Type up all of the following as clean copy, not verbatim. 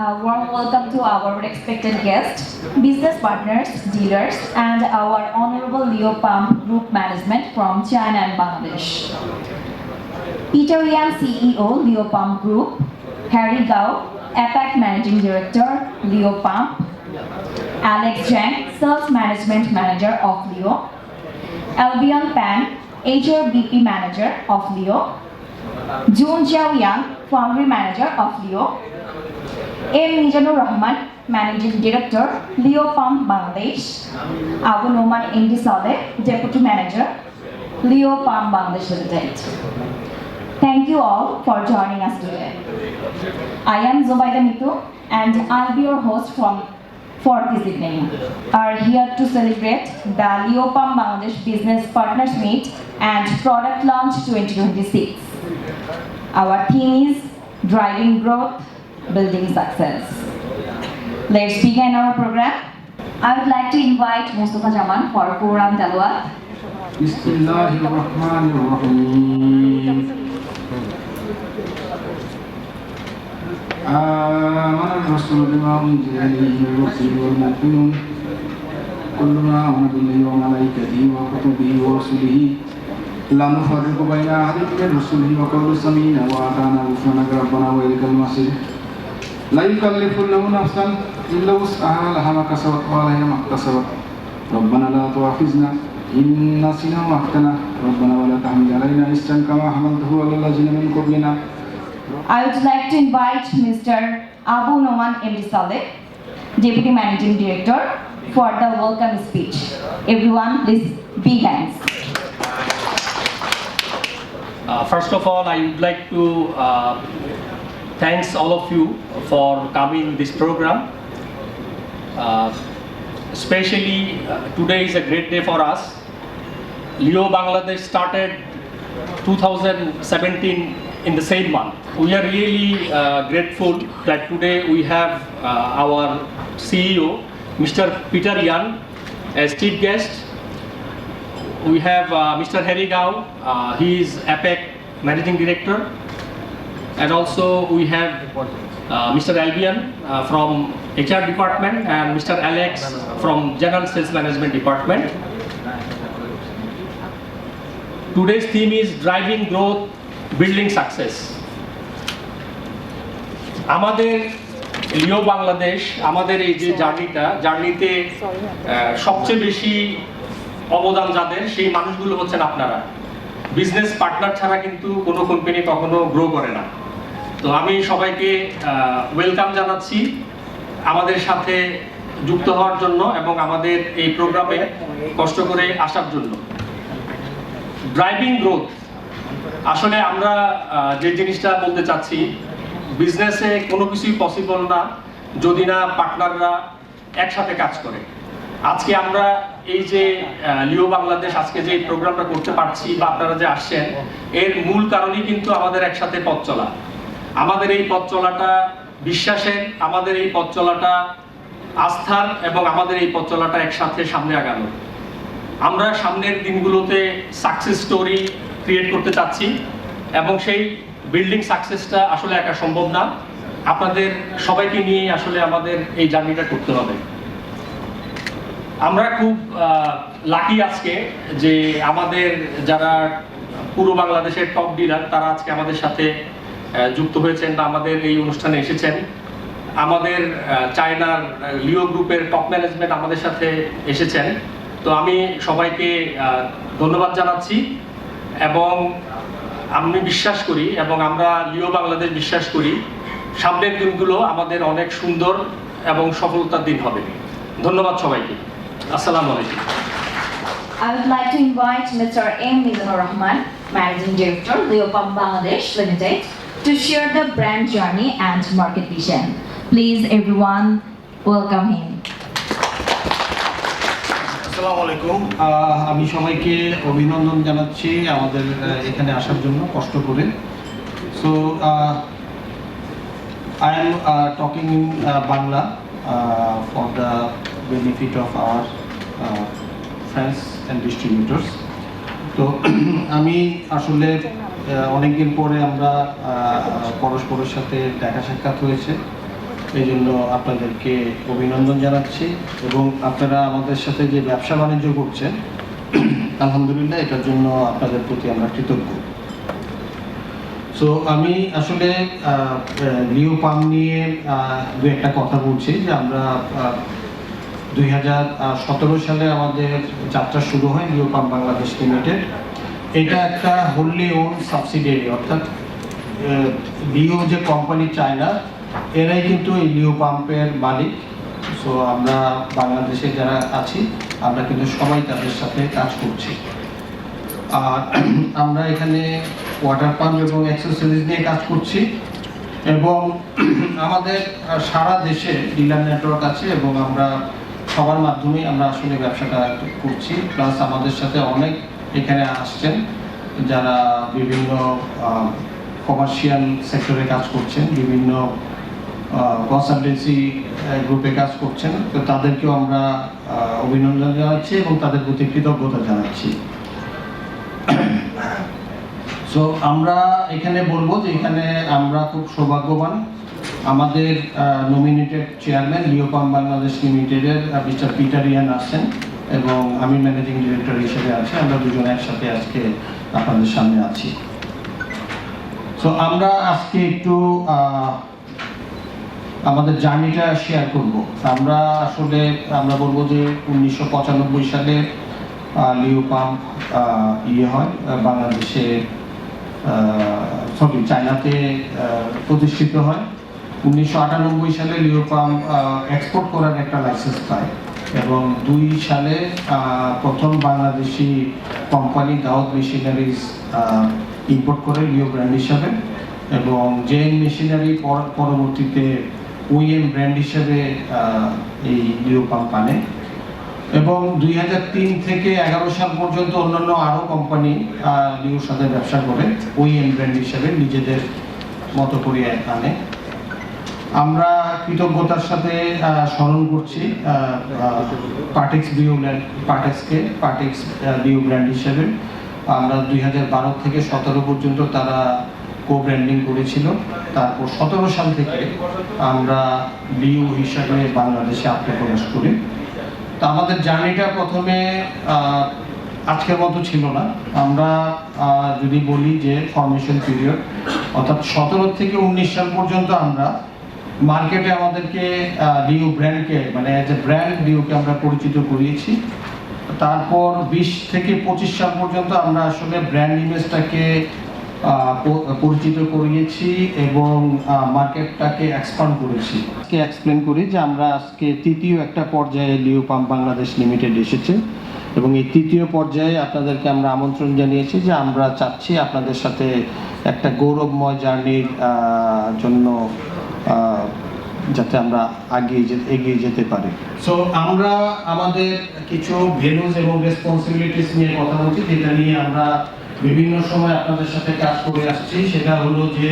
A warm welcome to our respected guests, business partners, dealers, and our Honorable Leo Pump Group Management from China and Bangladesh. Peter Yan, CEO, Leo Pump Group, Harry Gao, APAC Managing Director, Leo Pump, Alex Zhang, Sales Management Manager of Leo, Albion Pan, HRBP Manager of Leo, June Jiao Yang, Foundry Manager of Leo, M. Mizanur Rahman, Managing Director, Leo Pump Bangladesh, Abu Noman MD Saleh, Deputy Manager, Leo Pump Bangladesh Limited. Thank you all for joining us today. I am Zubaida Mitu and I'll be your host for this evening. Are here to celebrate the Leo Pump Bangladesh Business Partners Meet and Product Launch 2026. Our theme is Driving Growth, Building Success. Let's begin our program. I would like to invite Mustafa Jaman for Quran Talawat. Bismillahirrahmanirrahim. آمن الرسول بما أنزل إليه من ربه والمؤمنون كلنا آمن بالله وملائكته وكتبه ورسله لا نفرق بين أحد من رسله وقالوا سمعنا وأطعنا غفرانك ربنا وإليك المصير لا يكلف الله نفسا إلا وسعها لها ما كسبت وعليها ما اكتسبت ربنا لا تؤاخذنا إن نسينا وأخطأنا ربنا ولا تحمل علينا إصرا كما حملته على الذين من قبلنا. I would like to invite Mr. Abu Noman MD Saleh, Deputy Managing Director, for the welcome speech. Everyone, please big hands. First of all, I would like to thanks all of you for coming this program. Especially today is a great day for us. Leo Bangladesh started 2017 in the same month. We are really grateful that today we have our CEO, Mr. Peter Yan, as chief guest. We have Mr. Harry Gao, he is APAC Managing Director. And also we have Mr. Albion from HR Department and Mr. Alex from General Sales Management Department. Today's theme is Driving Growth, Building Success. আমাদের লিও বাংলাদেশ আমাদের এই যে জার্নিতে সবচেয়ে বেশি অবদান যাদের সেই মানুষগুলো হচ্ছেন আপনারা। বিজনেস পার্টনার ছাড়া কিন্তু কোনো কোম্পানি কখনো গ্রো করে না। তো আমি সবাইকে ওয়েলকাম জানাচ্ছি আমাদের সাথে যুক্ত হওয়ার জন্য এবং আমাদের এই প্রোগ্রামে কষ্ট করে আসার জন্য। ড্রাইভিং গ্রোথ, আসলে আমরা যে জিনিসটা বলতে চাচ্ছি, বিজনেসে কোনো কিছুই পসিবল না যদি না পার্টনাররা একসাথে কাজ করে। আজকে আমরা এই যে লিও বাংলাদেশ আজকে যে প্রোগ্রামটা করতে পারছি বা আপনারা যে আসছেন, এর মূল কারণই কিন্তু আমাদের একসাথে পথ চলা। আমাদের এই পথ চলাটা বিশ্বাসের, আমাদের এই পথ চলাটা আস্থার এবং আমাদের এই পথ চলাটা একসাথে সামনে আগানো। আমরা সামনের দিনগুলোতে সাকসেস স্টোরি ক্রিয়েট করতে চাচ্ছি এবং সেই বিল্ডিং সাকসেসটা আসলে একা সম্ভব না, আপনাদের সবাইকে নিয়ে আসলে আমাদের এই জার্নিটা করতে হবে। আমরা খুব লাকি আজকে যে আমাদের যারা পুরো বাংলাদেশের টপ ডিলার তারা আজকে আমাদের সাথে যুক্ত হয়েছেন বা আমাদের এই অনুষ্ঠানে এসেছেন। আমাদের চায়নার লিও গ্রুপের টপ ম্যানেজমেন্ট আমাদের সাথে এসেছেন। তো আমি সবাইকে ধন্যবাদ জানাচ্ছি এবং আমি বিশ্বাস করি এবং আমরা লিও বাংলাদেশ বিশ্বাস করি সামনের দিনগুলো আমাদের অনেক সুন্দর এবং সফলতার দিন হবে। ধন্যবাদ সবাইকে। আসসালামু আলাইকুম। I would like to invite Mr. M. Mizanur Rahman, Managing Director, Leo Pump Bangladesh Limited, to share the brand journey and market vision. Please, everyone, welcome him. আসসালামু আলাইকুম। আমি সবাইকে অভিনন্দন জানাচ্ছি আমাদের এখানে আসার জন্য কষ্ট করে। So I am talking in Bangla for the benefit of our friends and distributors. তো আমি আসলে অনেকদিন পরে আমরা পরস্পরের সাথে দেখা সাক্ষাৎ হয়েছে। এই জন্য আপনাদেরকে অভিনন্দন জানাচ্ছি এবং আপনারা আমাদের সাথে যে ব্যবসা বাণিজ্য করছেন আলহামদুলিল্লাহ এটার জন্য আপনাদের প্রতি আমরা কৃতজ্ঞ। সো আমি আসলে লিও পাম্প নিয়ে দু একটা কথা বলছি যে আমরা 2017 সালে আমাদের যাত্রা শুরু হয় লিও পাম্প বাংলাদেশ লিমিটেড। এটা একটা হোললি ওন সাবসিডিয়ারি, অর্থাৎ লিও যে কোম্পানি চায়না এরাই কিন্তু এই লিও পাম্পের মালিক। সো আমরা বাংলাদেশে যারা আছি আমরা কিন্তু সবাই তাদের সাথে কাজ করছি। আর আমরা এখানে ওয়াটার পাম্প এবং অ্যাক্সেসরিজ নিয়ে কাজ করছি এবং আমাদের সারা দেশে ডিলার নেটওয়ার্ক আছে এবং আমরা সবার মাধ্যমে আমরা আসলে ব্যবসাটা করছি। প্লাস আমাদের সাথে অনেক এখানে আসছেন যারা বিভিন্ন কমার্শিয়াল সেক্টরে কাজ করছেন, বিভিন্ন কনসালটেন্সি গ্রুপে কাজ করছেন। তো তাদেরকেও আমরা অভিনন্দন জানাচ্ছি এবং তাদের প্রতি কৃতজ্ঞতা জানাচ্ছি। সো আমরা এখানে বলবো যে এখানে আমরা খুব সৌভাগ্যবান, আমাদের নমিনেটেড চেয়ারম্যান লিও পাম্প বাংলাদেশ লিমিটেডের মিস্টার পিটার ইয়ান আছেন এবং আমি ম্যানেজিং ডিরেক্টর হিসেবে আছি। আমরা দুজন একসাথে আজকে আপনাদের সামনে আছি। সো আমরা আজকে একটু আমাদের জার্নিটা শেয়ার করব। আমরা বলবো যে 1995 সালে লিও পাম্প হয় বাংলাদেশে, চায়নাতে প্রতিষ্ঠিত হয়। 1998 সালে লিও পাম্প এক্সপোর্ট করার একটা লাইসেন্স পায় এবং 2 সালে প্রথম বাংলাদেশি কোম্পানি দাউদ মেশিনারিজ ইম্পোর্ট করে লিও ব্র্যান্ড হিসাবে এবং জেএন মেশিনারি পরবর্তীতে ওইএম ব্র্যান্ড হিসেবে এই লিও পাম্প আনে এবং 2003 থেকে 11 সাল পর্যন্ত অন্যান্য আরও কোম্পানি লিওর সাথে ব্যবসা করে ওইএম ব্র্যান্ড হিসেবে নিজেদের মতো করে আনে। আমরা কৃতজ্ঞতার সাথে স্মরণ করছি পার্টেক্স লিও ব্র্যান্ড হিসেবে। আমরা 2012 থেকে 17 পর্যন্ত তারা কো ব্র্যান্ডিং করেছিল। তারপর 17 সাল থেকে আমরা লিও হিসাবে বাংলাদেশে আত্মপ্রকাশ করি। তো আমাদের জার্নিটা প্রথমে আজকের মতো ছিল না। আমরা যদি বলি যে ফরমেশন পিরিয়ড অর্থাৎ 17 থেকে 19 সাল পর্যন্ত আমরা মার্কেটে আমাদেরকে লিও ব্র্যান্ডকে মানে অ্যাজ এ ব্র্যান্ড লিওকে আমরা পরিচিত করিয়েছি। তারপর 20 থেকে 25 সাল পর্যন্ত আমরা আসলে ব্র্যান্ড ইমেজটাকে পরিচিত করিয়েছি এবং মার্কেটটাকে এক্সপান্ড করেছি। আজকে এক্সপ্লেন করি যে আমরা আজকে তৃতীয় একটা পর্যায়ে লিও পাম্প বাংলাদেশ লিমিটেড এসেছে এবং এই তৃতীয় পর্যায়ে আপনাদেরকে আমরা আমন্ত্রণ জানিয়েছি যে আমরা চাচ্ছি আপনাদের সাথে একটা গৌরবময় জার্নির জন্য যাতে আমরা এগিয়ে যেতে পারি। সো আমরা আমাদের কিছু ভ্যালুজ এবং রেসপন্সিবিলিটিস নিয়ে কথা বলছি, যেটা নিয়ে আমরা বিভিন্ন সময় আপনাদের সাথে কাজ করে আসছি। সেটা হলো যে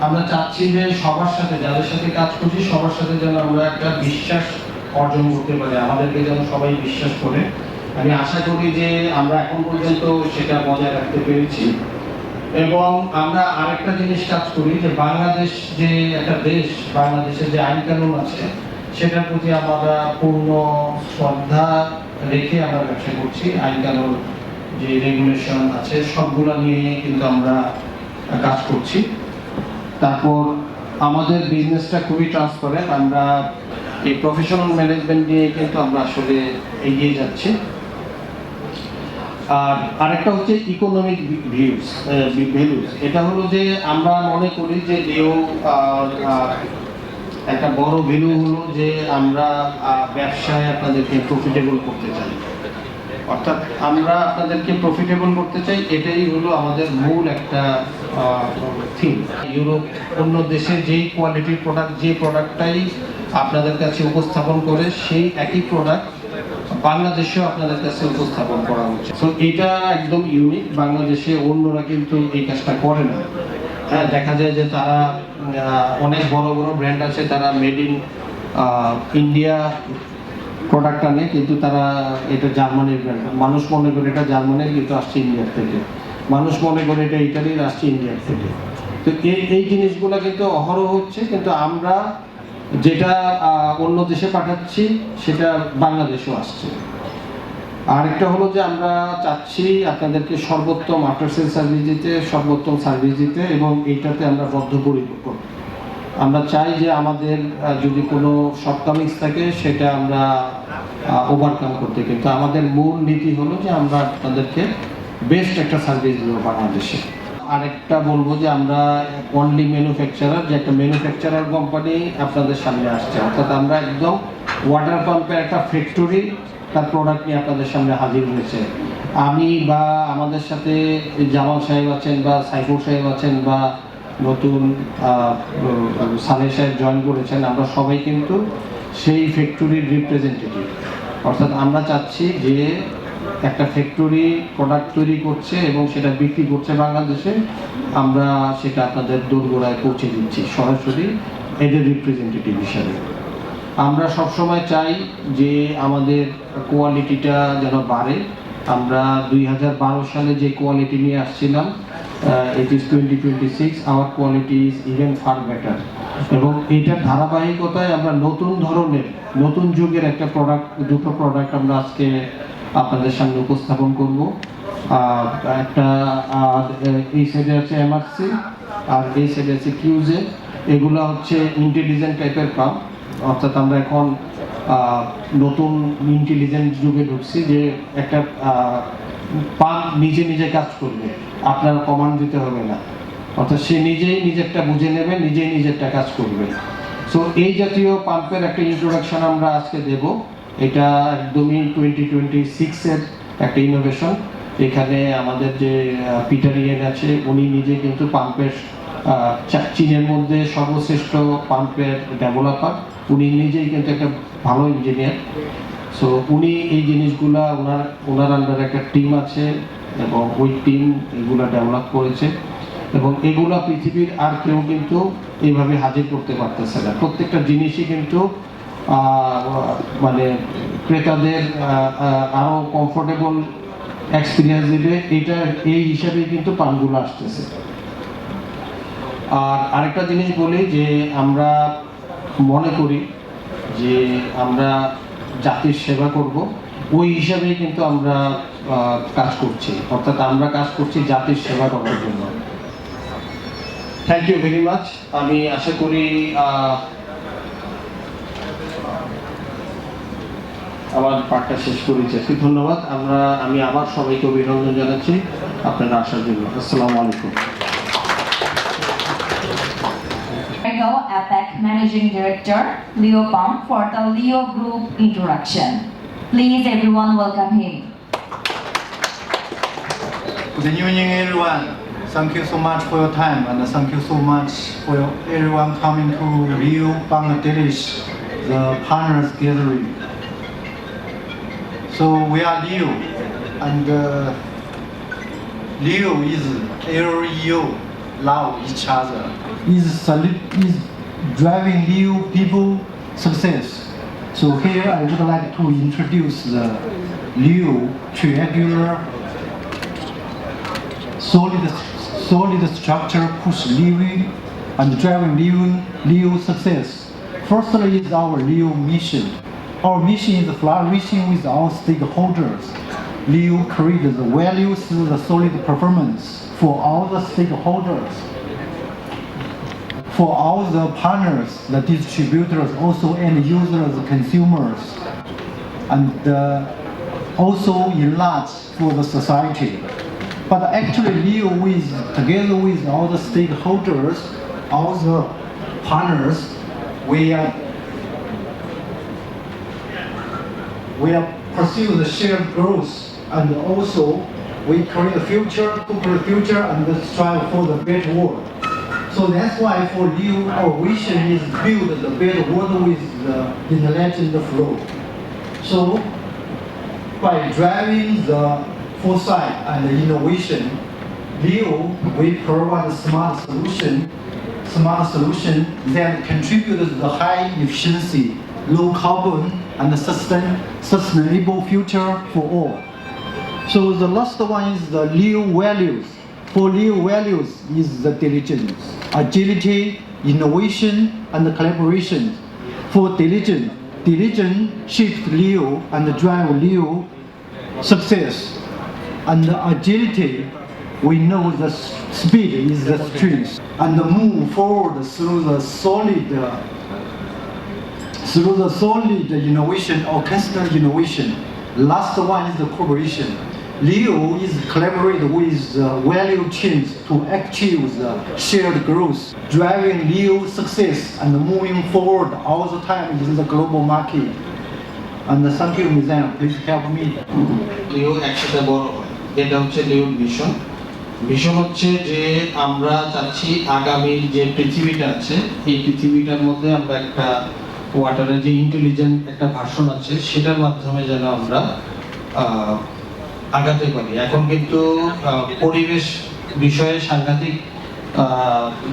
আমরা চাচ্ছি যে সবার সাথে, যাদের সাথে কাজ করছি সবার সাথে যেন আমরা একটা বিশ্বাস অর্জন করতে পারি, আমাদেরকে যেন সবাই বিশ্বাস করে। আমি আশা করি যে আমরা এখন পর্যন্ত সেটা বজায় রাখতে পেরেছি এবং আমরা আরেকটা জিনিস কাজ করি যে বাংলাদেশ যে একটা দেশ, বাংলাদেশের যে আইন কানুন আছে সেটার প্রতি আমরা পূর্ণ শ্রদ্ধা রেখে আমরা ব্যবসা করছি। আইন কানুন যে রেগুলেশন আছে সবগুলা নিয়ে কিন্তু আমরা কাজ করছি। তারপর আমাদের বিজনেসটা খুবই ট্রান্সপারেন্ট। আমরা এই প্রফেশনাল ম্যানেজমেন্ট নিয়ে কিন্তু আমরা আসলে এগিয়ে যাচ্ছি। আর আরেকটা হচ্ছে ইকোনমিক ভ্যালুস। এটা হলো যে আমরা মনে করি যে লিও একটা বড় ভ্যালু হলো যে আমরা ব্যবসায় আপনাদেরকে প্রফিটেবল করতে চাই, অর্থাৎ আমরা আপনাদেরকে প্রফিটেবল করতে চাই। এটাই হলো আমাদের মূল একটা থিম। ইউরোপ অন্য দেশে যেই কোয়ালিটির প্রোডাক্ট, যে প্রোডাক্টটাই আপনাদের কাছে উপস্থাপন করে সেই একই প্রোডাক্ট বাংলাদেশেও আপনাদের কাছে উপস্থাপন করা হচ্ছে। তো এটা একদম ইউনিক, বাংলাদেশে অন্যরা কিন্তু এই কাজটা করে না। হ্যাঁ, দেখা যায় যে তারা অনেক বড় বড় ব্র্যান্ড আছে, তারা মেড ইন ইন্ডিয়া প্রোডাক্ট আনে, কিন্তু তারা এটা জার্মানির ব্র্যান্ড। মানুষ মনে করে এটা জার্মানির, কিন্তু আসছে ইন্ডিয়ার থেকে। মানুষ মনে করে এটা ইটালির, আসছে ইন্ডিয়ার থেকে। তো এই জিনিসগুলো কিন্তু অহরহ হচ্ছে, কিন্তু আমরা যেটা অন্য দেশে পাঠাচ্ছি সেটা বাংলাদেশেও আসছে। আরেকটা হলো যে আমরা চাচ্ছি আপনাদেরকে সর্বোত্তম আফটার সেল সার্ভিস দিতে, সর্বোত্তম সার্ভিস দিতে, এবং এইটাতে আমরা বদ্ধপরিকর। আমরা চাই যে আমাদের যদি কোনো শর্টকামিংস থাকে সেটা আমরা ওভারকাম করতে, কিন্তু আমাদের মূল নীতি হলো যে আমরা আপনাদেরকে বেস্ট একটা সার্ভিস দেবো বাংলাদেশে। আরেকটা বলবো যে আমরা অনলি ম্যানুফ্যাকচারার, যে একটা ম্যানুফ্যাকচারার কোম্পানি আপনাদের সামনে আসছে, অর্থাৎ আমরা একদম ওয়াটার পাম্পের একটা ফ্যাক্টরি তার প্রোডাক্ট নিয়ে আপনাদের সামনে হাজির হয়েছে। আমি বা আমাদের সাথে জামাল সাহেব আছেন বা সাইফুল সাহেব আছেন বা নতুন সালেহ সাহেব জয়েন করেছেন, আমরা সবাই কিন্তু সেই ফ্যাক্টরির রিপ্রেজেন্টেটিভ। অর্থাৎ আমরা চাচ্ছি যে একটা ফ্যাক্টরি প্রোডাক্ট তৈরি করছে এবং সেটা বিক্রি করছে বাংলাদেশে, আমরা সেটা আপনাদের দোরগোড়ায় পৌঁছে দিচ্ছি সরাসরি এদের রিপ্রেজেন্টেটিভ হিসাবে। আমরা সবসময় চাই যে আমাদের কোয়ালিটিটা যেন বাড়ে। আমরা 2012 সালে যে কোয়ালিটি নিয়ে আসছিলাম, it is 2026, our quality is even far better, এবং এইটার ধারাবাহিকতায় আমরা নতুন ধরনের নতুন যুগের একটা দুটো প্রোডাক্ট আমরা আজকে আপনাদের সামনে উপস্থাপন করব। একটা এই সাইডে আছে এমআরসি আর এই সাইডে আছে কিউজে। এগুলো হচ্ছে ইন্টেলিজেন্ট টাইপের পাম্প, অর্থাৎ আমরা এখন নতুন ইন্টেলিজেন্ট যুগে ঢুকছি, যে একটা পাম্প নিজে নিজে কাজ করবে, আপনার কমান্ড দিতে হবে না, অর্থাৎ সে নিজেই নিজেরটা বুঝে নেবে, নিজেই নিজেরটা কাজ করবে। সো এই জাতীয় পাম্পের একটা ইন্ট্রোডাকশন আমরা আজকে দেব। এটা একদমই 2026-এর একটা ইনোভেশন। এখানে আমাদের যে পিটার ইয়েন আছে, উনি নিজে কিন্তু পাম্পের চীনের মধ্যে সর্বশ্রেষ্ঠ পাম্পের ডেভেলপার, উনি নিজেই কিন্তু একটা ভালো ইঞ্জিনিয়ার। সো উনি এই জিনিসগুলা ওনার আন্ডারে একটা টিম আছে এবং ওই টিম এগুলা ডেভেলপ করেছে, এবং এগুলা পৃথিবীর আর কেউ কিন্তু এইভাবে হাজির করতে পারতেছে না। প্রত্যেকটা জিনিসই কিন্তু মানে ক্রেতাদের আরো কমফোর্টেবল এক্সপিরিয়েন্স দিবে, এটা এই হিসাবেই কিন্তু পাম্পগুলো আসতেছে। আর আরেকটা জিনিস বলি যে আমরা মনে করি যে আমরা জাতির সেবা করব, ওই হিসাবেই কিন্তু আমরা কাজ করছি, অর্থাৎ আমরা কাজ করছি জাতির সেবা করার জন্য। Thank you very much. আমি আশা করি আমার পাঠটা শেষ করেছি। ধন্যবাদ। আমি আবার সবাইকে অভিনন্দন জানাচ্ছি আপনারা আসার জন্য। আসসালামু আলাইকুম। APEC Managing Director Leo Pump for the Leo Group introduction. Please everyone welcome him. Good evening everyone. Thank you so much for your time, and thank you so much for everyone coming to Leo Bangladesh, the partners gathering. So we are Leo, and Leo is LEO, love each other, is driving Leo people success. So here I would like to introduce the Leo triangular solid structure push Leo and driving Leo success. Firstly is our Leo mission. Our mission is flourishing with our stakeholders. Leo creates the value through the solid performance for all the stakeholders. For all the partners, the distributors, also end users, consumers, and also enlarge for the society. But actually Leo together with all the stakeholders, all the partners, we are pursue the shared growth, and also we create a future, and strive for the better world. So that's why for Leo, our vision is build the better world with the intelligent flow. So by driving the foresight and the innovation, Leo will provide a smart solution that contributes to the high efficiency, low carbon, and sustainable future for all. So the last one is the Leo values. For Leo values is the diligence, agility, innovation, and collaboration. for diligent shift Leo and drive Leo success. And agility, we know the speed is the strength. And move forward through the solid innovation or constant innovation. Last one is the cooperation. Leo is collaborate with value chains to achieve the shared growth, driving Leo success and moving forward all the time in the global market. And thank you, Mizan. Please help me. লিও একসাথে বড় হয়, এটা হচ্ছে লিওর mission. Mission হচ্ছে যে আমরা চাচ্ছি আগামী যে পৃথিবীটা আছে এই পৃথিবীটার মধ্যে আমরা একটা ওয়াটারের যে ইন্টেলিজেন্ট একটা ভার্সন আছে সেটার মাধ্যমে যেন আমরা আগাতে পারি। এখন কিন্তু পরিবেশ বিষয়ে সাংঘাতিক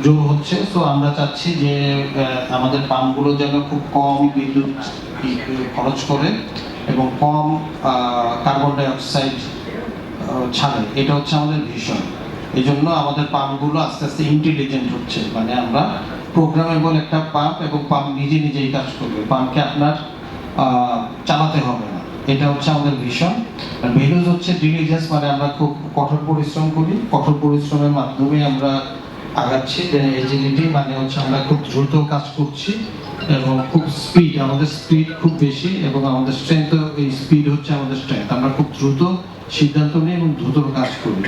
যোগ হচ্ছে, তো আমরা চাচ্ছি যে আমাদের পাম্পগুলো যেন খুব কম বিদ্যুৎ খরচ করে এবং কম কার্বন ডাই অক্সাইড ছাড়ে। এটা হচ্ছে আমাদের ভিশন। এই জন্য আমাদের পাম্পগুলো আস্তে আস্তে ইন্টেলিজেন্ট হচ্ছে, মানে আমরা প্রোগ্রামেবল একটা পাম্প এবং পাম্প নিজে নিজেই কাজ করবে, পাম্পকে আপনার চালাতে হবে না। এটা হচ্ছে আমাদের ভিশন। আর ভ্যালুজ হচ্ছে ডিলিজেন্স, মানে আমরা খুব কঠোর পরিশ্রম করি, কঠোর পরিশ্রমের মাধ্যমে আমরা আগাচ্ছি। এজিলিটি মানে হচ্ছে আমরা খুব দ্রুত কাজ করছি এবং খুব স্পিড, আমাদের স্পিড খুব বেশি এবং আমাদের স্ট্রেংথ, এই স্পিড হচ্ছে আমাদের স্ট্রেংথ। আমরা খুব দ্রুত সিদ্ধান্ত নিই এবং দ্রুত কাজ করি।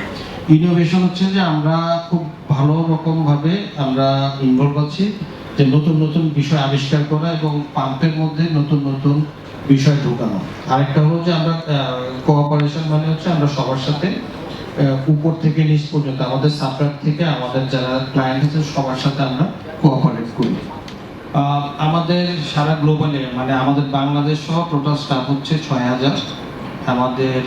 ইনোভেশন হচ্ছে যে আমরা খুব ভালো রকম ভাবে আমরা ইনভলভ আছি, যে নতুন নতুন বিষয় আবিষ্কার করা এবং পাম্পের মধ্যে নতুন নতুন বিষয় ঢোকানো। আরেকটা হলো যে আমরা কোঅপারেশন, মানে হচ্ছে আমরা সবার সাথে উপর থেকে নিচ পর্যন্ত আমাদের সাপ্লায়ার থেকে আমাদের যারা ক্লায়েন্ট আছে সবার সাথে আমরা কোঅপারেট করি। আমাদের সারা গ্লোবালে, মানে আমাদের বাংলাদেশ সহ টোটাল স্টাফ হচ্ছে 6000। আমাদের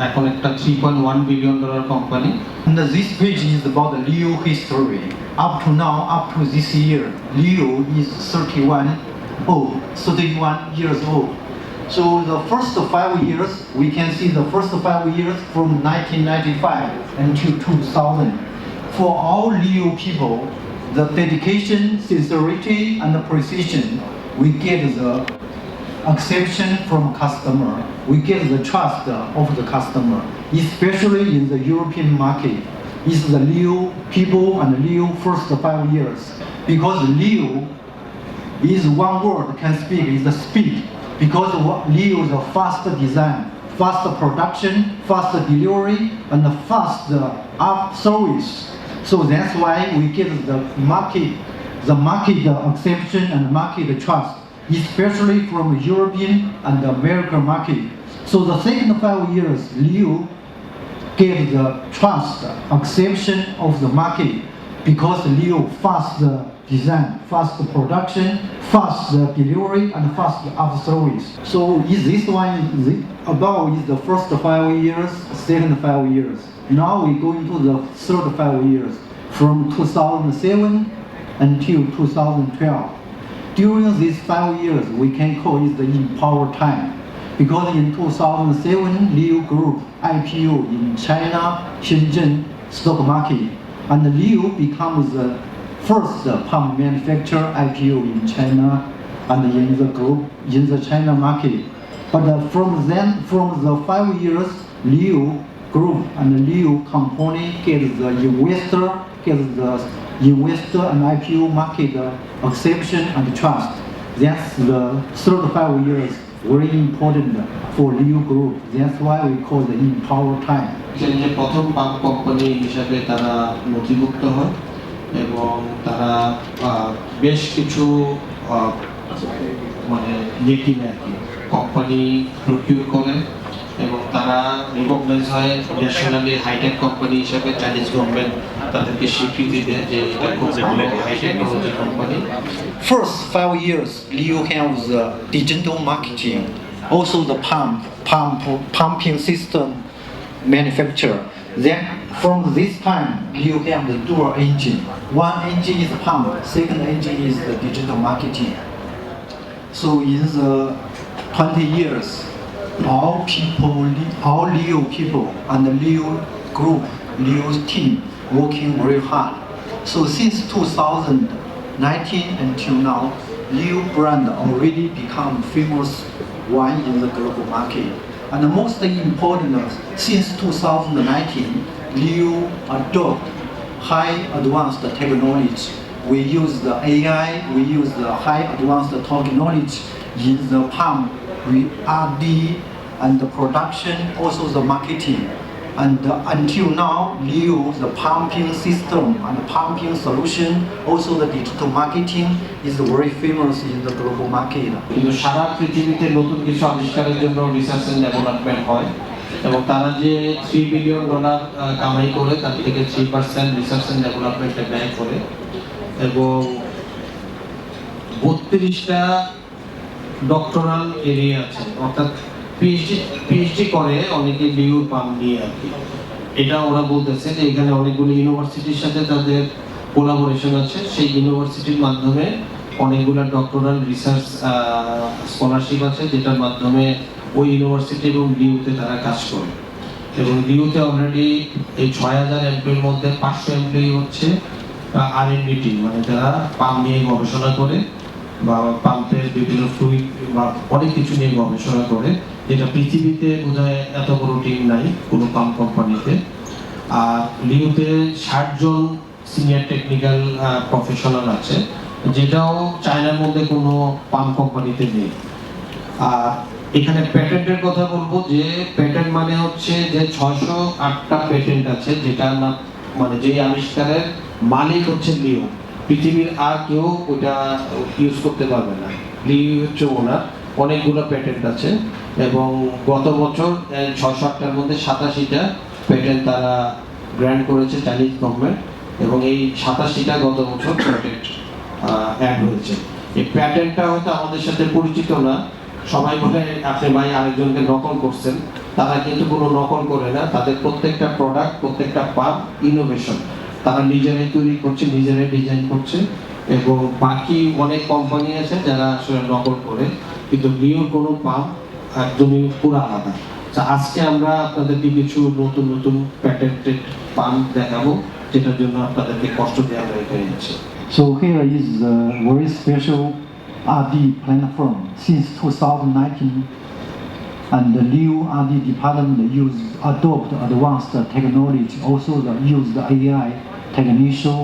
এখন একটা $3.1 billion company. And this page is about the Leo history. Up to now, up to this year, Leo is 31 years old. So the first 5 years, we can see the first 5 years from 1995 until 2000. For all Leo people, the dedication, sincerity, and the precision, we get the acceptance from customer. We get the trust of the customer, especially in the European market. It's the Leo people and Leo first 5 years. Because Leo is one word can speak, is the speed. Because Leo is a fast design, fast production, fast delivery, and fast service. So that's why we get the market acceptance and market trust, especially from European and American market. So the second 5 years, Leo gave the trust, acceptance of the market, because Leo fast design, fast production, fast delivery, and fast after service. So is this one is the first 5 years, second 5 years. Now we go into the third 5 years, from 2007 until 2012. During these 5 years, we can call it the empower time. Because in 2007, Leo Group IPO in China, Shenzhen stock market, and Leo becomes the first pump manufacturer IPO in China and in the group in the China market. But from the 5 years, Leo Group and Leo company get the investor and IPO market acceptance and trust. That's the third 5 years. Very important for Leo Group. That's why we call the empower time. যে প্রথম pump company হিসাবে তারা নথিভুক্ত হয় এবং তারা বেশ কিছু মানে নীতি আর কি কোম্পানি প্রকিউর করে এবং তারা রিকগনাইজ হয় ন্যাশনালি হাইটেক কোম্পানি হিসাবে। চাইনিজ গভর্নমেন্ট তাদেরকে স্বীকৃতি দেয় যে এটা খুব ভালো high technology company. First 5 years, Leo has digital marketing, also the pumping system manufacturer. Then from this time, Leo have the dual engine. One engine is pump, second engine is the digital marketing. So in the 20 years, all Leo people and the Leo group, Leo's team working very hard. So since 2019 until now, Liu brand already become famous one in the global market. And the most important, since 2019, Liu adopt high advanced technology. We use the AI, we use the high advanced technology in the pump, R&D and the production, also the marketing. And until now, Liu, the pumping system and pumping solution, also the digital marketing is very famous in the global market. কিন্তু সারা পৃথিবীতে নতুন কিছু আবিষ্কারের জন্য research and development হয় এবং তারা যে $3 বিলিয়ন কামাই করে তার থেকে 3% রিসার্চ এন্ড ডেভেলপমেন্টে ব্যয় করে এবং 32টা ডক্টরাল এরিয়া আছে, অর্থাৎ পিএইচডি করে অনেকে লিউর পাম্প নিয়ে আর কি। এটা ওরা বলতেছে যে এখানে অনেকগুলো ইউনিভার্সিটির সাথে তাদের কোলাবোরেশন আছে, সেই ইউনিভার্সিটির মাধ্যমে অনেকগুলো ডক্টরাল রিসার্চ স্কলারশিপ আছে, যেটার মাধ্যমে ওই ইউনিভার্সিটি এবং লিউতে তারা কাজ করে। এবং লিউতে অলরেডি এই 6000 এমপ্লয়ির মধ্যে 500 এমপ্লয়ি হচ্ছে R&D টিম, মানে যারা পাম্প নিয়ে গবেষণা করে বা পাম্পের বিভিন্ন ফ্লুইড বা অনেক কিছু নিয়ে গবেষণা করে, যেটা পৃথিবীতে বোধহয় এত বড় টিম নাই কোনো পাম্প কোম্পানিতে। আর লিউতে 60 জন সিনিয়র টেকনিক্যাল প্রফেশনাল আছে, যেটাও চায়নার মধ্যে কোনো পাম্প কোম্পানিতে নেই। আর এখানে প্যাটেন্টের কথা বলবো, যে প্যাটেন্ট মানে হচ্ছে যে 608টা প্যাটেন্ট আছে, যেটা না মানে যে আবিষ্কারের মালিক হচ্ছে লিউ, পৃথিবীর আর কেউ ওটা ইউজ করতে পারবে না। লিউ হচ্ছে ওনার, অনেকগুলো প্যাটেন্ট আছে এবং গত বছর 608টার মধ্যে 87টা প্যাটেন্ট তারা গ্র্যান্ট করেছে চাইনিজ গভর্নমেন্ট, এবং এই 87টা গত বছর প্যাটেন্ট অ্যাড হয়েছে। এই প্যাটেন্টটা হয়তো আমাদের সাথে পরিচিত না, সবাই বলে আপনি ভাই আরেকজনকে নকল করছেন, তারা কিন্তু কোনো নকল করে না, তাদের প্রত্যেকটা প্রোডাক্ট, প্রত্যেকটা পাম্প ইনোভেশন, তারা নিজেরাই তৈরি করছে, নিজেরাই ডিজাইন করছে। এবং বাকি অনেক কোম্পানি আছে যারা আসলে নকল করে, কিন্তু লিওর কোনো পাম্প একদমই পুরো আলাদা। আজকে আমরা আপনাদেরকে কিছু নতুন নতুন প্যাটেন্টেড পাম্প দেখাবো, যেটার জন্য আপনাদেরকে কষ্ট দেওয়া হয়ে যাচ্ছে। So here is a very special R&D platform since 2019, and the Liu R&D department adopt advanced technology, also use the AI technician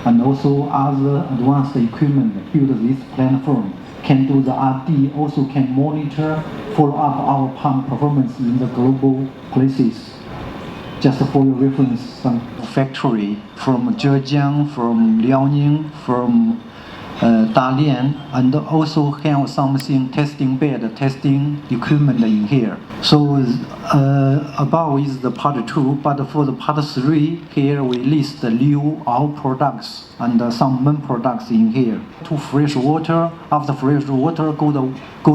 and also other advanced equipment build this platform. Can do the R&D, also can monitor, follow up our pump performance in the global places. Just for your reference, some factory from Zhejiang, from Liaoning, from Dalian, and also have something testing bed, testing equipment in here. So above is the part 2, but for the part 3, here we list the Liu our products and some main products in here. To fresh water, after fresh water go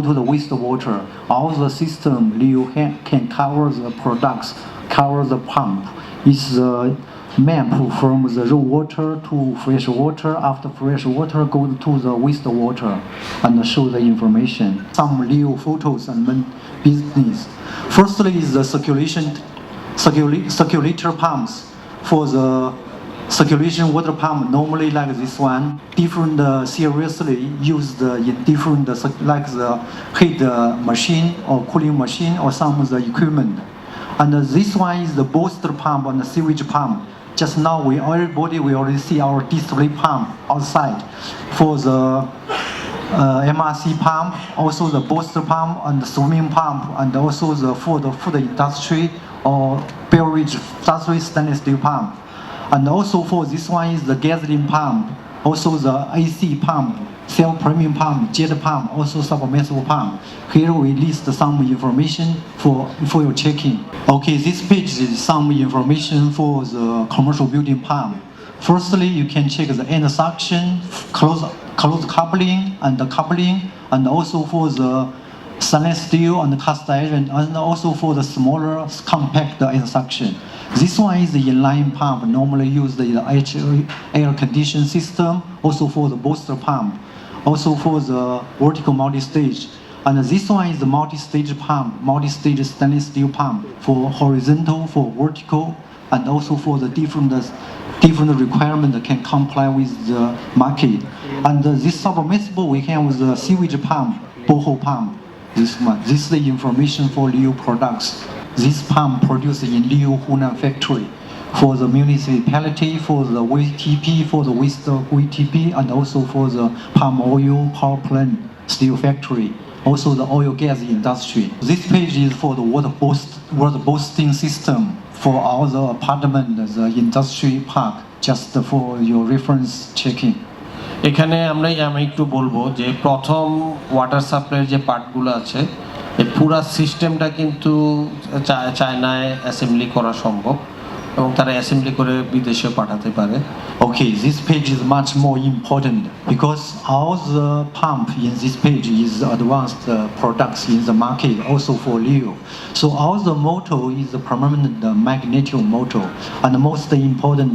to the wastewater. All the system Liu can cover the products, cover the pump. It's map from the raw water to fresh water. After fresh water, go to the wastewater and show the information. Some Liu photos and business. Firstly is the circulator pumps. For the circulation water pump, normally like this one, different seriously used in different like the heat machine or cooling machine or some of the equipment. And this one is the booster pump and the sewage pump. Just now, everybody we already see our display pump outside. For the MRC pump, also the booster pump and the swimming pump, and also for the food industry or beverage industry stainless steel pump. And also for this one is the gasoline pump, also the AC pump, self-premium pump, jet pump, also submersible pump. Here we list some information for your checking. Okay, this page is some information for the commercial building pump. Firstly, you can check the end suction, close coupling, and also for the stainless steel and cast iron, and also for the smaller compact end suction. This one is the inline pump, normally used in the air conditioning system, also for the booster pump, also for the vertical multi-stage. And this one is the multi-stage pump, multi-stage stainless steel pump for horizontal, for vertical, and also for the different requirement that can comply with the market. And this submersible we have the sewage pump, borehole pump. This one. This is the information for Leo products. This pump produced in Leo Hunan factory for the municipality, for the WTP, for the waste WTP, and also for the palm oil power plant steel factory, also the oil gas industry. This page is for the water boosting system for all the apartment, the industry park, just for your reference checking. এখানে আমি একটু বলবো যে প্রথম water সাপ্লাইয়ের যে পার্টগুলো আছে এই পুরো সিস্টেমটা কিন্তু চায়নায় অ্যাসেম্বলি করা সম্ভব এবং তারা অ্যাসেম্বলি করে বিদেশে পাঠাতে পারে। Okay, this page is much more important because all the pump in this page is advanced products in the market also for Leo. So all the motor is a permanent magnetic motor, and the most important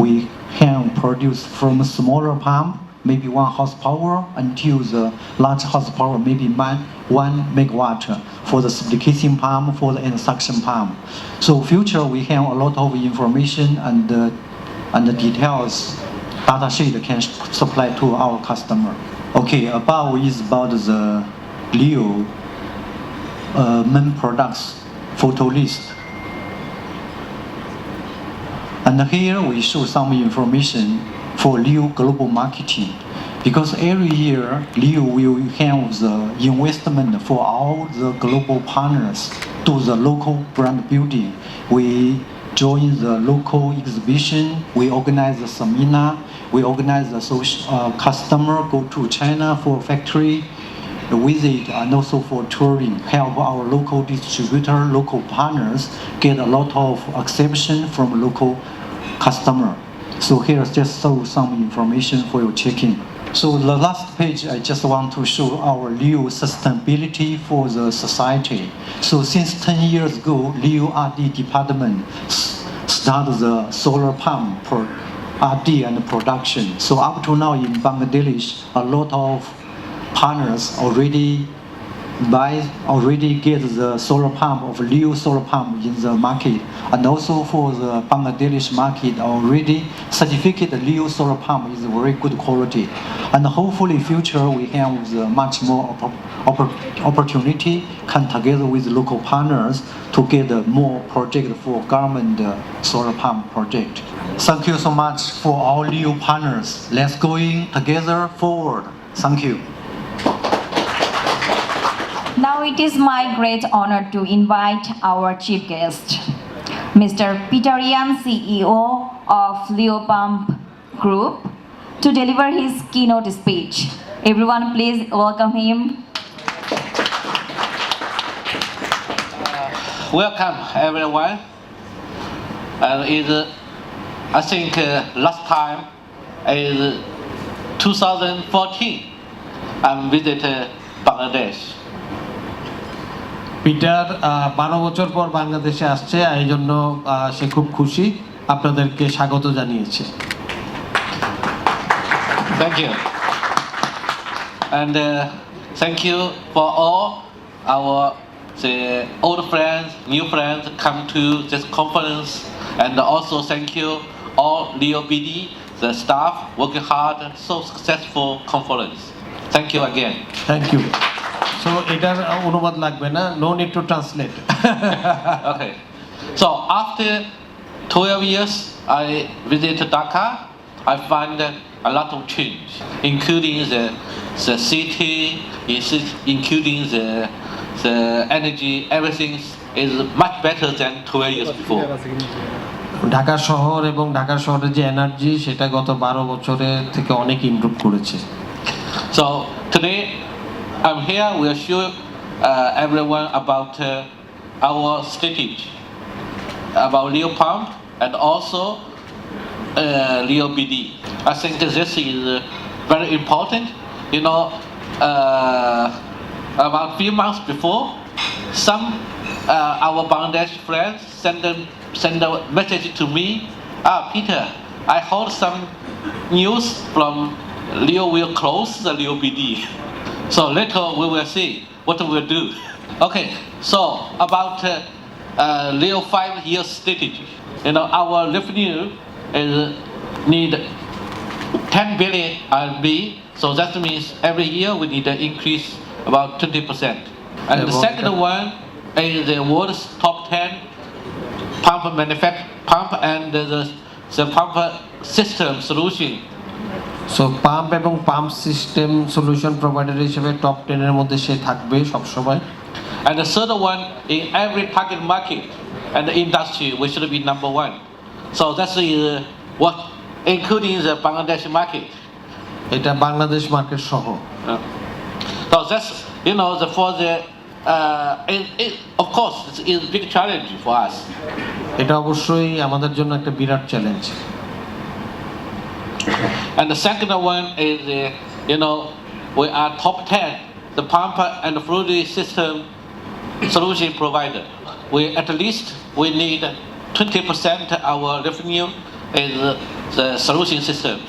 we can produce from a smaller pump, maybe 1 horsepower, until the large horsepower, maybe 1 megawatt for the application pump, for the suction pump. So future we have a lot of information and the details data sheet can supply to our customer. Okay, above is about the Leo main products photo list. And here we show some information for Leo global marketing. Because every year, Leo will have the investment for all the global partners to the local brand building. We join the local exhibition, we organize the seminar, we organize the customer go to China for factory visit and also for touring, help our local distributor, local partners get a lot of acceptance from local customer. So here's just some information for your checking. So the last page, I just want to show our Leo sustainability for the society. So since 10 years ago, Leo RD department started the solar pump for RD and production. So up to now in Bangladesh, a lot of partners already get the solar pump of Leo solar pump in the market, and also for the Bangladesh market already certificate Leo solar pump is very good quality, and hopefully future we have much more opportunity come together with local partners to get more project for government solar pump project. Thank you so much for all Leo partners. Let's going together forward. Thank you. Now it is my great honor to invite our chief guest, Mr. Peter Yan, CEO of Leo Pump Group, to deliver his keynote speech. Everyone please welcome him. Welcome everyone. I think last time is 2014 I visited Bangladesh. Peter 12 বছর পর বাংলাদেশে আসছে, এই জন্য সে খুব খুশি, আপনাদেরকে স্বাগত জানিয়েছে। Thank you. And thank you for all our old friends, new friends come to this conference, and also thank you all Leo BD, the staff working hard, so successful conference. Thank you again. Thank you. So এটার অনুবাদ লাগবে না, no need to translate. Okay. So after 12 years I visited Dhaka, I find a lot of change, including the city, including the energy, everything is much better than 12 years before. Dhaka শহর এবং ঢাকা শহরের যে energy সেটা গত 12 বছরের থেকে অনেক improve করেছে। So today I'm here, we'll show everyone about our strategy, about Leo Pump and also Leo BD. I think this is very important. You know, about a few months before, some our Bangladesh friends send a message to me. Peter, I heard some news from Leo will close the Leo BD. So later we will see what we will do. Okay, so about Leo 5-year strategy. Our revenue is need 10 billion RMB, so that means every year we need to increase about 20%. And the second one is the world's top 10 pump and the pump system solution. So pump এবং pump system solution provider হিসেবে top 10 এর মধ্যে সে থাকবে সবসময়। And the third one, in every target market and the industry, we should be number one. So that's what, including the Bangladesh market. এটা Bangladesh market সহ। So that's, of course, it's a big challenge for us. এটা অবশ্যই আমাদের জন্য একটা বিরাট challenge. And the second one is, we are top 10, the pump and the fluid system solution provider. We need 20% our revenue is the solution systems.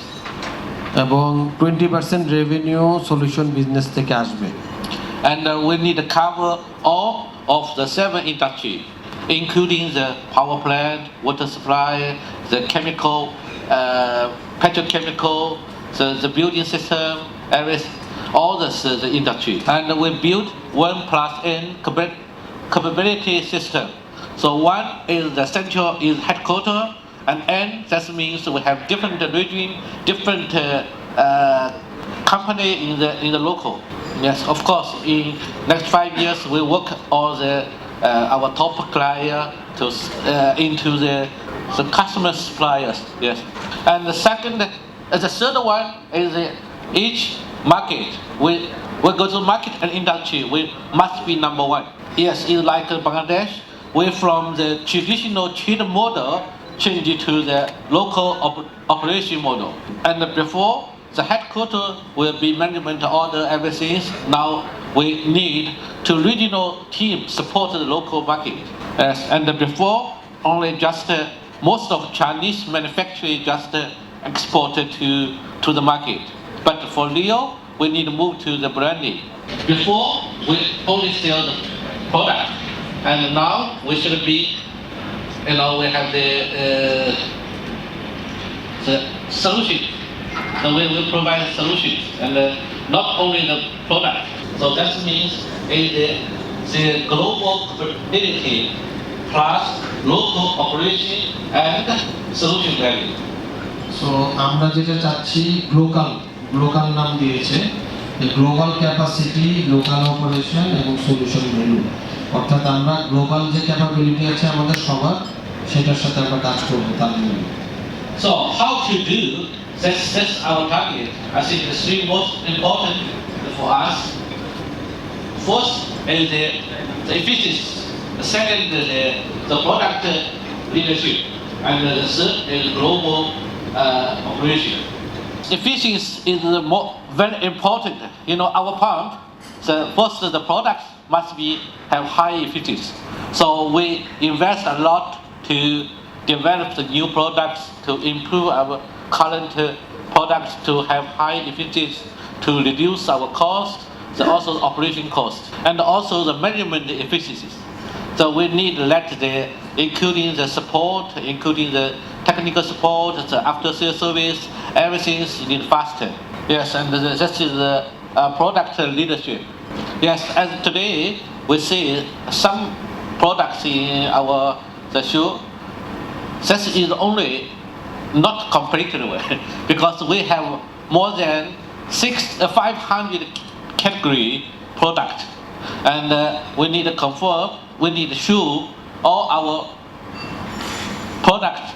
এবং 20% revenue solution business থেকে আসবে। And we need to cover all of the 7 industry, including the power plant, water supply, the chemical, petrochemical, the building system, all the industry. And we built 1+N capability system. So 1 is the central is headquarter, and N that means we have different region, different company in the local. Yes, of course. In next 5 years, we work all our top client into the customer suppliers. Yes, and the third one is each market. We go to market and industry. We must be number one. Yes, it's like Bangladesh. We from the traditional chain model change it to the local operation model. And before, the headquarters will be management order everything. Now we need to regional team support the local market. Yes, and before only just most of Chinese manufacturing just exported to the market. But for Leo, we need to move to the branding. Before we only sell the product, and now we should be, we have the solution. So we will provide solutions and not only the product. So that means the global capability plus local operation and solution value. So আমরা যেটা চাচ্ছি Glocal নাম দিয়েছে global capacity, local operation এবং solution value. অর্থাৎ আমরা global যে capability আছে আমাদের সবার, সেটার সাথে আমরা কাজ করব তার জন্য। So how to do that's our target. I think the 3 most important for us. First is the efficiency. The second is the product leadership, and the third is global operation. Efficiency is very important. Our pump. First, the products must have high efficiency. So we invest a lot to develop the new products, to improve our current products, to have high efficiency, to reduce our cost, also operation cost, and also the management efficiencies. So we need including the support, including the technical support, the after-sales service, everything is need faster. Yes, and that is the product leadership. Yes, as today we see some products in the show. That is only not completely because we have more than 500 category product, and we need to confirm. We need to show all our products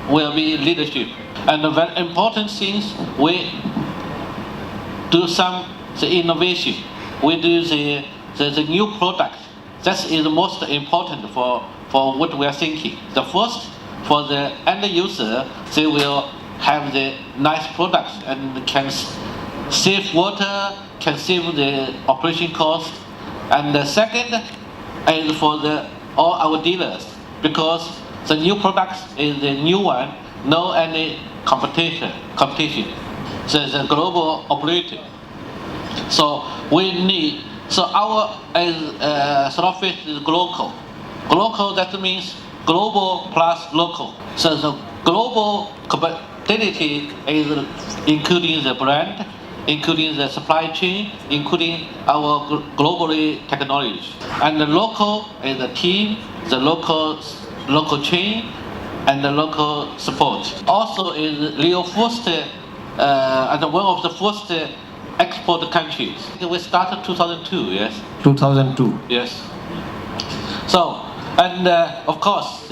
will be leadership. And the very important things, we do the innovation. We do the new product. That is the most important for what we are thinking. The first, for the end user, they will have the nice products and can save water, can save the operation cost. And the second is for all our dealers, because the new products is the new one, no any competition. So it's a global operator. So our Surface is global. Local, that means global plus local. So the global compatibility is including the brand, including the supply chain, including our globally technology. And the local is the team, the local chain, and the local support. Also is Leo first, and one of the first export countries. We started 2002, yes? 2002. Yes. So, and of course,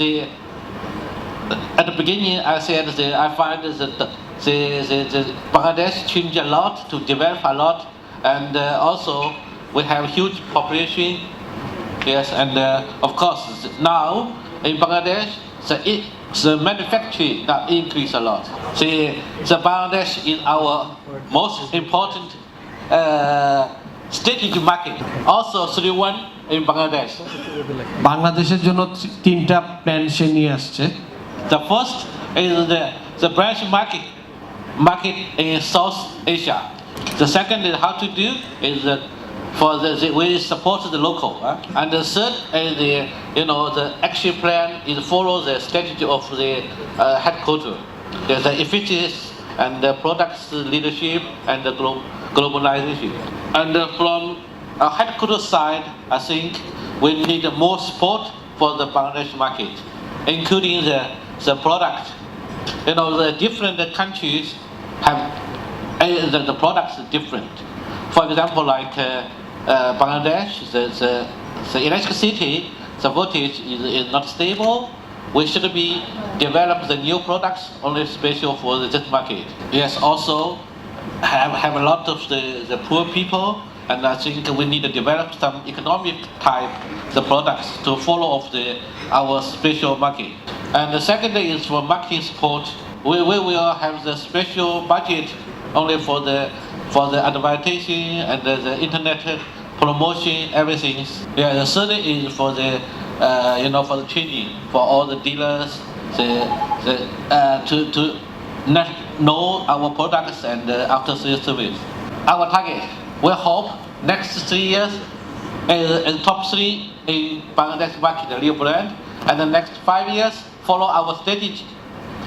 at the beginning I said I find that the Bangladesh changed a lot, to develop a lot, and also we have huge population. Yes, and of course now in Bangladesh the manufacturing now increase a lot. The Bangladesh is our most important strategic market. Also 3-1 in Bangladesh. বাংলাদেশের জন্য তিনটা plan সে নিয়ে আসছে। The first is the branch market in South Asia. The second is how to do is that for we support the local, and the third is the action plan is follow the strategy of the headquarters. There's the efficiency and the products leadership and the globalization. And from a headquarters side, I think we need more support for the Bangladesh market, including the product. The different countries have the products are different. For example, like Bangladesh, the electricity, the voltage is not stable. We should be develop the new products only special for this market. Yes, also have a lot of the poor people, and I think we need to develop some economic type the products to follow of our special market. And the second is for marketing support. We will have the special budget only for the advertising and the internet promotion, everything. Yeah, the third is for for the training for all the dealers, to know our products and after sales service. Our target, we hope next 3 years in top 3 in Bangladesh market, the Leo brand, and the next 5 years follow our strategy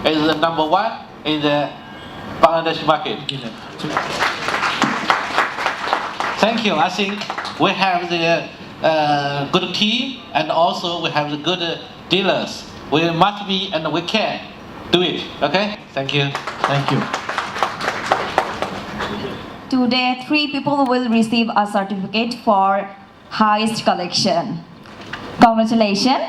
is the number 1 in the Bangladesh market. Thank you. I think we have the good team, and also we have the good dealers. We must be and we can do it. Okay? Thank you. Thank you. Today, 3 people will receive a certificate for highest collection. Congratulations.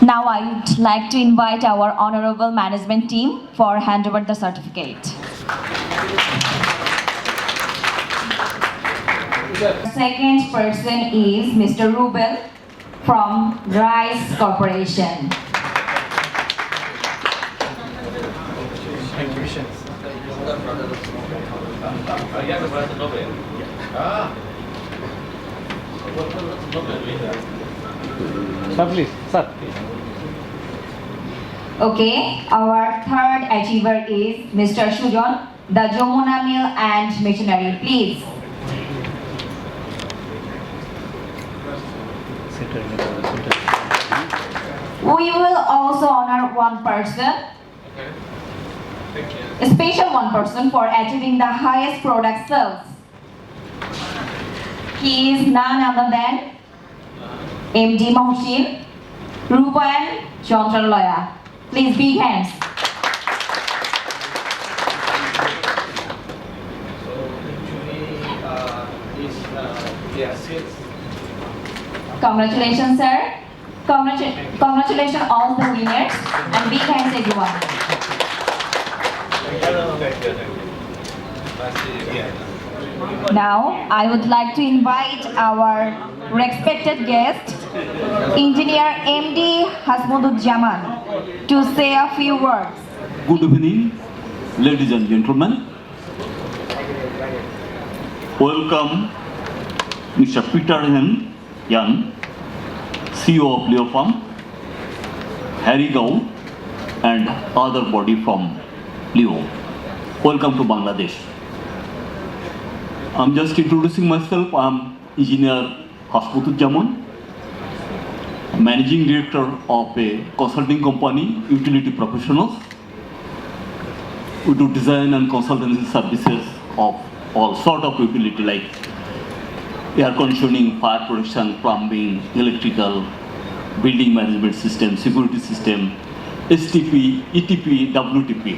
Now I would like to invite our honorable management team for hand over the certificate. Second person is Mr. Rubel from Rice Corporation. Okay, our third achiever is Mr. Sujon, the Jamuna Mill and Machinery. Please. We will also honor one person, a special one person for achieving the highest product sales. He is none other than MD Mohsin Rupan Chandralaya. Please, big hands. Congratulations, sir. Congratulations all the winners, and big hands everyone. Now, I would like to invite our respected guest, Engineer MD Hasmuduzzaman, to say a few words. Good evening, ladies and gentlemen. Welcome, Mr. Peter Yan, CEO of Leo Farm, Harry Gao, and other body from Leo. Welcome to Bangladesh. I'm just introducing myself. I'm Engineer Hasmuduzzaman. managing director of a consulting company, Utility Professionals. We do design and consultancy services of all sort of utility like air conditioning, fire protection, plumbing, electrical, building management system, security system, STP, ETP, WTP.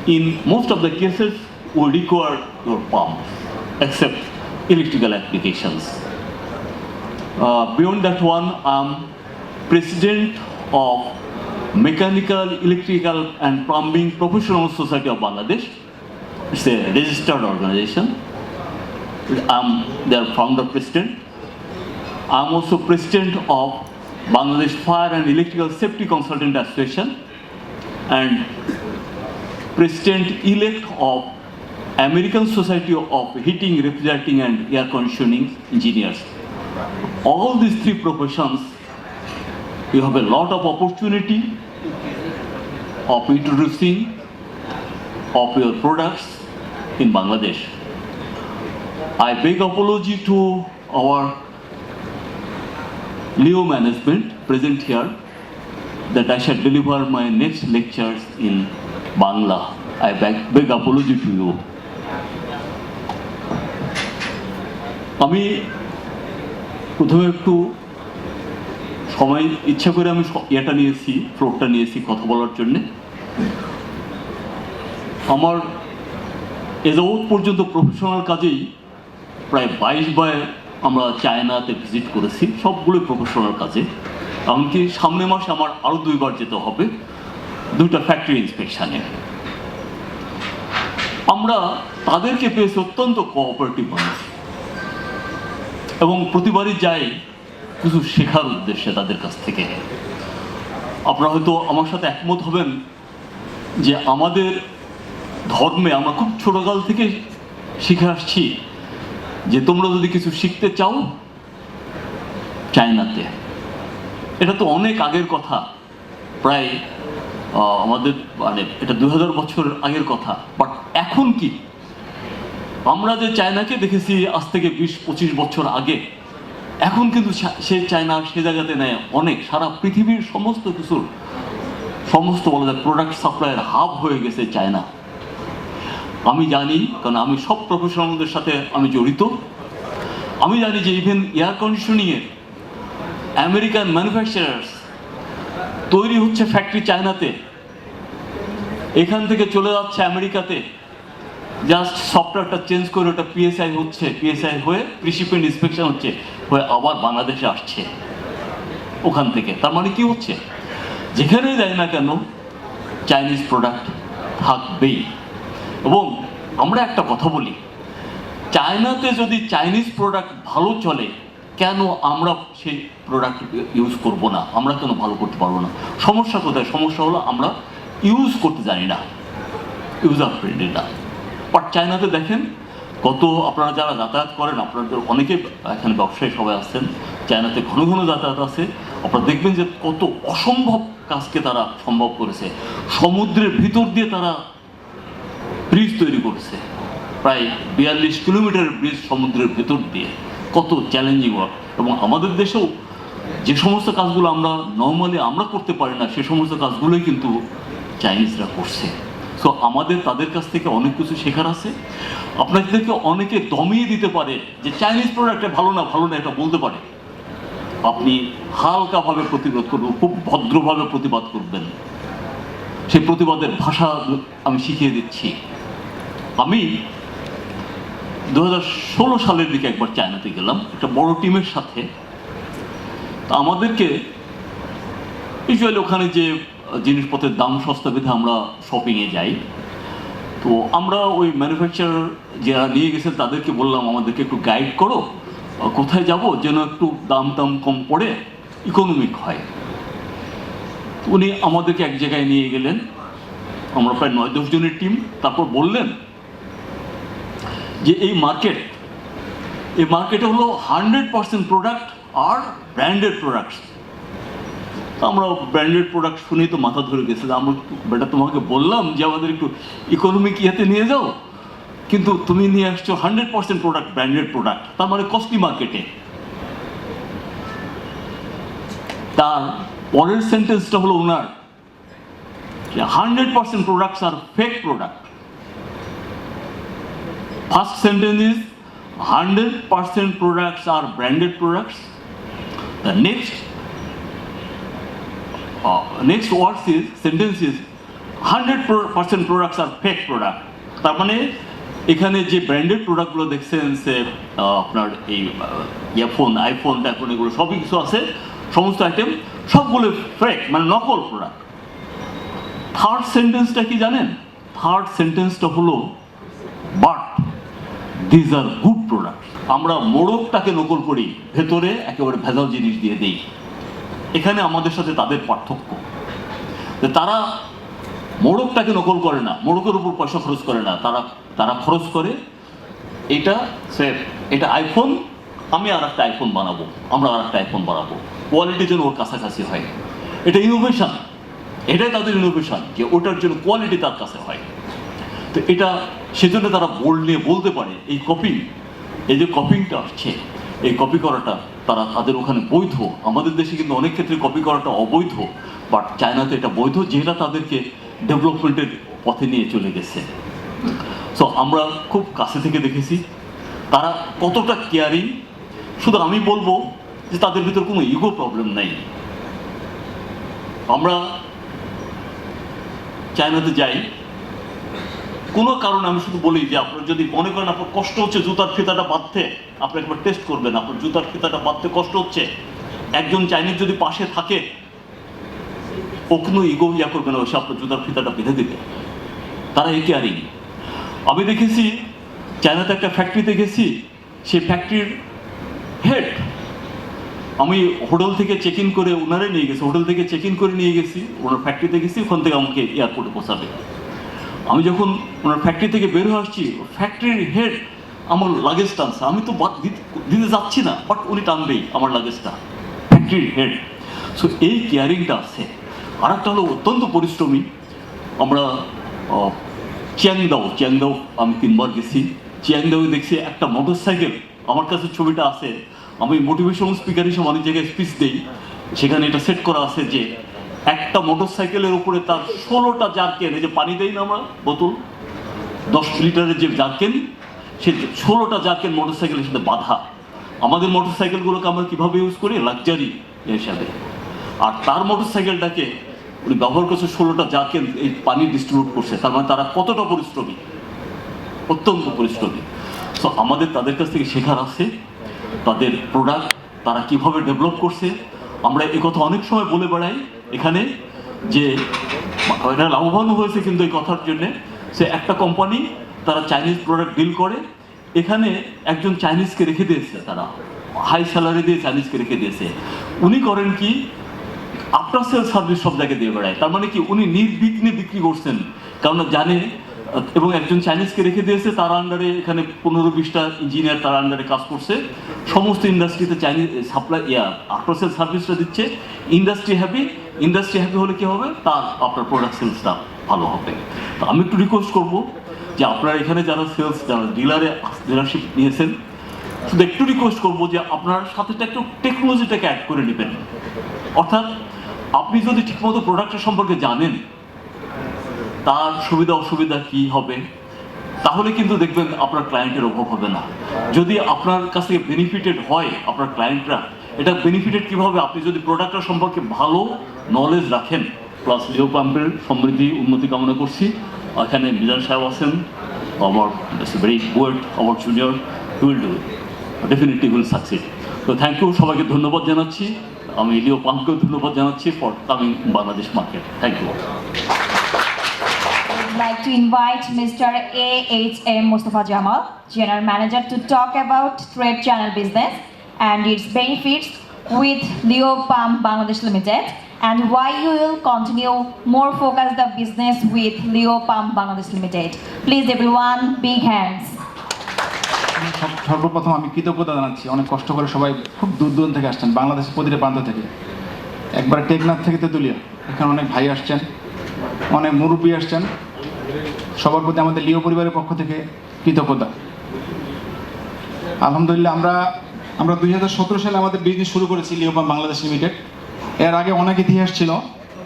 In most of the cases, we require your pumps, except electrical applications. Beyond that one, I'm president of Mechanical, Electrical and Plumbing Professional Society of Bangladesh. It's a registered organization. I'm their founder president. I'm also president of Bangladesh Fire and Electrical Safety Consultant Association and president-elect of American Society of Heating, Refrigerating and Air Conditioning Engineers. All these three professions, you have a lot of opportunity of introducing of your products in Bangladesh. I beg apology to our Leo management present here that I shall deliver my next lectures in Bangla. I beg apology to you. আমি প্রথমে একটু সময় ইচ্ছা করে আমি এটা নিয়েছি, ফ্লোরটা নিয়েছি কথা বলার জন্যে। আমার এযাবৎ পর্যন্ত প্রফেশনাল কাজেই প্রায় 22 বার আমরা চায়নাতে ভিজিট করেছি, সবগুলো প্রফেশনাল কাজে। এমনকি সামনের মাসে আমার আরও 2 বার যেতে হবে, 2টা ফ্যাক্টরি ইন্সপেকশানে। আমরা তাদেরকে পেয়েছি অত্যন্ত কোঅপারেটিভ মানুষ এবং প্রতিবারই যাই কিছু শেখার উদ্দেশ্যে তাদের কাছ থেকে। আপনারা হয়তো আমার সাথে একমত হবেন যে আমাদের ধর্মে আমরা খুব ছোটকাল থেকে শিখে আসছি যে তোমরা যদি কিছু শিখতে চাও চায়নাতে। এটা তো অনেক আগের কথা, প্রায় আমাদের মানে এটা 2000 বছর আগের কথা। বাট এখন কি আমরা যে চায়নাকে দেখেছি আজ থেকে 20-25 বছর আগে, এখন কিন্তু সে চায়না সে জায়গাতে নেয় অনেক, সারা পৃথিবীর সমস্ত কিছুর সমস্ত বলা যায় প্রোডাক্ট সাপ্লাইয়ের হাব হয়ে গেছে চায়না। আমি জানি, কারণ আমি সব প্রফেশনালদের সাথে আমি জড়িত। আমি জানি যে ইভেন এয়ার কন্ডিশনিংয়ের আমেরিকান ম্যানুফ্যাকচারার্স তৈরি হচ্ছে ফ্যাক্টরি চায়নাতে, এখান থেকে চলে যাচ্ছে আমেরিকাতে, জাস্ট সফটওয়্যারটা চেঞ্জ করে ওটা পিএসআই হচ্ছে, পিএসআই হয়ে প্রিশিপমেন্ট ইন্সপেকশন হচ্ছে, হয়ে আবার বাংলাদেশে আসছে ওখান থেকে। তার মানে কি হচ্ছে, যেখানেই যায় না কেন চাইনিজ প্রোডাক্ট থাকবেই। এবং আমরা একটা কথা বলি, চায়নাতে যদি চাইনিজ প্রোডাক্ট ভালো চলে কেন আমরা সেই প্রোডাক্ট ইউজ করব না, আমরা কেন ভালো করতে পারবো না? সমস্যা কোথায়? সমস্যা হলো আমরা ইউজ করতে জানি না, ইউজার ফ্রেন্ডলি না। বাট চায়নাতে দেখেন কত, আপনারা যারা যাতায়াত করেন, আপনাদের অনেকে এখানে ব্যবসায়ী সবাই আসছেন, চায়নাতে ঘন ঘন যাতায়াত আছে, আপনারা দেখবেন যে কত অসম্ভব কাজকে তারা সম্ভব করেছে। সমুদ্রের ভিতর দিয়ে তারা ব্রিজ তৈরি করেছে, প্রায় 42 কিলোমিটারের ব্রিজ সমুদ্রের ভেতর দিয়ে, কত চ্যালেঞ্জিং ওয়ার্ক। এবং আমাদের দেশেও যে সমস্ত কাজগুলো আমরা নর্মালি আমরা করতে পারি না, সে সমস্ত কাজগুলোই কিন্তু চাইনিজরা করছে। সো আমাদের তাদের কাছ থেকে অনেক কিছু শেখার আছে। আপনাদেরকে অনেকে দমিয়ে দিতে পারে যে চাইনিজ প্রোডাক্টে ভালো না এটা বলতে পারে, আপনি হালকাভাবে প্রতিবাদ করবেন, খুব ভদ্রভাবে প্রতিবাদ করবেন। সেই প্রতিবাদের ভাষা আমি শিখিয়ে দিচ্ছি। আমি 2016 সালের দিকে একবার চায়নাতে গেলাম একটা বড় টিমের সাথে। তা আমাদেরকে ইউজুয়ালি ওখানে যে জিনিসপত্রের দাম সস্তা বেঁধে আমরা শপিংয়ে যাই, তো আমরা ওই ম্যানুফ্যাকচারার যারা নিয়ে গেছেন তাদেরকে বললাম আমাদেরকে একটু গাইড করো, কোথায় যাব যেন একটু দাম কম পড়ে, ইকোনমিক হয়। উনি আমাদেরকে এক জায়গায় নিয়ে গেলেন, আমরা প্রায় 9-10 জনের টিম। তারপর বললেন যে এই মার্কেটে হলো 100% প্রোডাক্ট আর ব্র্যান্ডেড প্রোডাক্টস। আমরা ব্র্যান্ডেড প্রোডাক্ট শুনেই তো মাথা ধরে গেছে। আমরা বেটা তোমাকে বললাম যে আমাদের একটু ইকোনমিক ইয়েতে নিয়ে যাও, কিন্তু তুমি নিয়ে আসছো 100% প্রোডাক্ট, ব্র্যান্ডেড প্রোডাক্ট, তার মানে কস্টলি মার্কেটে। তার পরের সেন্টেন্সটা হলো ওনার 100% products are fake product. First sentence is 100% products are branded products. The next words is sentence is 100% products are fake product. তার মানে এখানে যে ব্র্যান্ডেড প্রোডাক্টগুলো দেখছেন সে আপনার এই ইয়ারফোন আইফোন টাইফোন এগুলো সবই কিছু আছে, সমস্ত আইটেম সবগুলো ফেক, মানে নকল প্রোডাক্ট। থার্ড সেন্টেন্সটা কি জানেন? থার্ড সেন্টেন্সটা হলো but these are good product. আমরা মোড়কটাকে নকল করি, ভেতরে একেবারে ভেজাল জিনিস দিয়ে দিই। এখানে আমাদের সাথে তাদের পার্থক্য, তারা মোড়কটাকে নকল করে না, মোড়কের উপর পয়সা খরচ করে না, তারা খরচ করে এটা সেফ, এটা আইফোন, আমি আর একটা আইফোন বানাবো, আমরা আর একটা আইফোন বানাবো, কোয়ালিটি যেন ওর কাছাকাছি হয়। এটা ইনোভেশন, এটাই তাদের ইনোভেশন, যে ওটার জন্য কোয়ালিটি তার কাছে হয়। তো এটা সেজন্য তারা বোল্ড নিয়ে বলতে পারে এই কপিং, এই যে কপিংটা আসছে, এই কপি করাটা তাদের ওখানে বৈধ। আমাদের দেশে কিন্তু অনেক ক্ষেত্রে কপি করাটা অবৈধ, বাট চায়নাতে এটা বৈধ, যেটা তাদেরকে ডেভেলপমেন্টের পথে নিয়ে চলে গেছে। সো আমরা খুব কাছে থেকে দেখেছি তারা কতটা কেয়ারিং। শুধু আমি বলবো যে তাদের ভিতর কোনো ইগো প্রবলেম নেই। আমরা চায়নাতে যাই কোনো কারণে, আমি শুধু বলি যে আপনার যদি মনে করেন আপনার কষ্ট হচ্ছে জুতার ফিতাটা বাঁধতে, আপনি একবার টেস্ট করবেন, আপনার জুতার ফিতাটা বাঁধতে কষ্ট হচ্ছে, একজন চাইনিজ যদি পাশে থাকে ও কোনো ইগো করবে না, সে আপনার জুতার ফিতাটা বেঁধে দিবে। তারা এই কেয়ারিং। আমি দেখেছি চায়নাতে একটা ফ্যাক্টরিতে গেছি, সেই ফ্যাক্টরির হেড, আমি হোটেল থেকে চেক ইন করে ওনারে নিয়ে গেছি, হোটেল থেকে চেক ইন করে নিয়ে গেছি, ওনার ফ্যাক্টরিতে গেছি, ওখান থেকে আমাকে এয়ারপোর্টে পৌঁছাবে। আমি যখন ওনার ফ্যাক্টরি থেকে বের হয়ে আসছি, ফ্যাক্টরির হেড আমার লাগেজ টানছে, আমি তো দিতে যাচ্ছি না, বাট উনি টানবেই আমার লাগেজটা, ফ্যাক্টরির হেড। সো এই কেয়ারিংটা আছে। আর একটা হলো অত্যন্ত পরিশ্রমী। আমরা চিয়াংদাও আমি 3 বার গেছি। চিয়াংদাও দেখছি একটা মোটর সাইকেল, আমার কাছে ছবিটা আছে, আমি মোটিভেশনাল স্পিকার হিসেবে অনেক জায়গায় স্পিচ দিই, সেখানে এটা সেট করা আছে যে একটা মোটর সাইকেলের উপরে তার 16টা জারকেন, এই যে পানি দেই না আমরা বোতল 10 লিটারের যে জারকেন, সে 16টা জারকেন মোটর সাইকেলের সাথে বাঁধা। আমাদের মোটর সাইকেলগুলোকে আমরা কীভাবে ইউজ করি? লাক্সারি হিসাবে। আর তার মোটর সাইকেলটাকে উনি ব্যবহার করছে 16টা জারকেন এই পানি ডিস্ট্রিবিউট করছে। তার মানে তারা কতটা পরিশ্রমী, অত্যন্ত পরিশ্রমী। সো আমাদের তাদের কাছ থেকে শেখার আছে, তাদের প্রোডাক্ট তারা কিভাবে ডেভেলপ করছে। আমরা এই কথা অনেক সময় বলে বেড়াই এখানে যে এটা লাভবান হয়েছে কিন্তু এই কথার জন্যে, সে একটা কোম্পানি তারা চাইনিজ প্রোডাক্ট ডিল করে, এখানে একজন চাইনিজকে রেখে দিয়েছে, তারা হাই স্যালারি দিয়ে চাইনিজকে রেখে দিয়েছে। উনি করেন কি, আফটার সেল সার্ভিস সব জায়গায় দিয়ে বেড়ায়। তার মানে কি উনি নির্বিঘ্নে বিক্রি করছেন, কারণ জানে, এবং একজন চাইনিজকে রেখে দিয়েছে, তার আন্ডারে এখানে 15-20টা ইঞ্জিনিয়ার তার আন্ডারে কাজ করছে। সমস্ত ইন্ডাস্ট্রিতে চাইনিজ সাপ্লাই আফটার সেল সার্ভিসটা দিচ্ছে। ইন্ডাস্ট্রি হ্যাপি হলে কি হবে, তার আপনার প্রোডাক্ট সেলসটা ভালো হবে। তো আমি একটু রিকোয়েস্ট করবো যে আপনারা এখানে যারা ডিলারশিপ নিয়েছেন, শুধু একটু রিকোয়েস্ট করবো যে আপনার সাথে একটু টেকনোলজিটাকে অ্যাড করে নেবেন। অর্থাৎ আপনি যদি ঠিকমতো প্রোডাক্টের সম্পর্কে জানেন তার সুবিধা অসুবিধা কী হবে, তাহলে কিন্তু দেখবেন আপনার ক্লায়েন্টের অভাব হবে না। যদি আপনার কাছ থেকে বেনিফিটেড হয় আপনার ক্লায়েন্টরা, এটা বেনিফিটেড কীভাবে, আপনি যদি প্রোডাক্টটা সম্পর্কে ভালো নলেজ রাখেন। প্লাস লিও পাম্পের সমৃদ্ধি উন্নতি কামনা করছি। এখানে মিজান সাহেব আছেন, আমার ভেরি গুড, আমার junior, will do definitely will succeed. তো থ্যাংক ইউ, সবাইকে ধন্যবাদ জানাচ্ছি। আমি লিও পাম্পকেও ধন্যবাদ জানাচ্ছি for coming Bangladesh market. Thank you. I'd like to invite Mr. A.H.M. Mustafa Jamal, General Manager, to talk about trade channel business and its benefits with Leo Pump Bangladesh Limited, and why you will continue more focus the business with Leo Pump Bangladesh Limited. Please everyone, big hands. সর্বপ্রথম আমি কৃতজ্ঞতা জানাচ্ছি, অনেক কষ্ট করে সবাই খুব দূর দূরান্ত থেকে আসছেন, বাংলাদেশের প্রতিটা প্রান্ত থেকে, একবারে টেকনাফ থেকে তেঁতুলিয়া, এখানে অনেক ভাই আসছেন, অনেক মুরব্বী আসছেন। সবার প্রতি আমাদের লিও পরিবারের পক্ষ থেকে কৃতজ্ঞতা। আলহামদুলিল্লাহ আমরা 2017 সালে আমাদের বিজনেস শুরু করেছি লিও পাম্প বাংলাদেশ লিমিটেড। এর আগে অনেক ইতিহাস ছিল,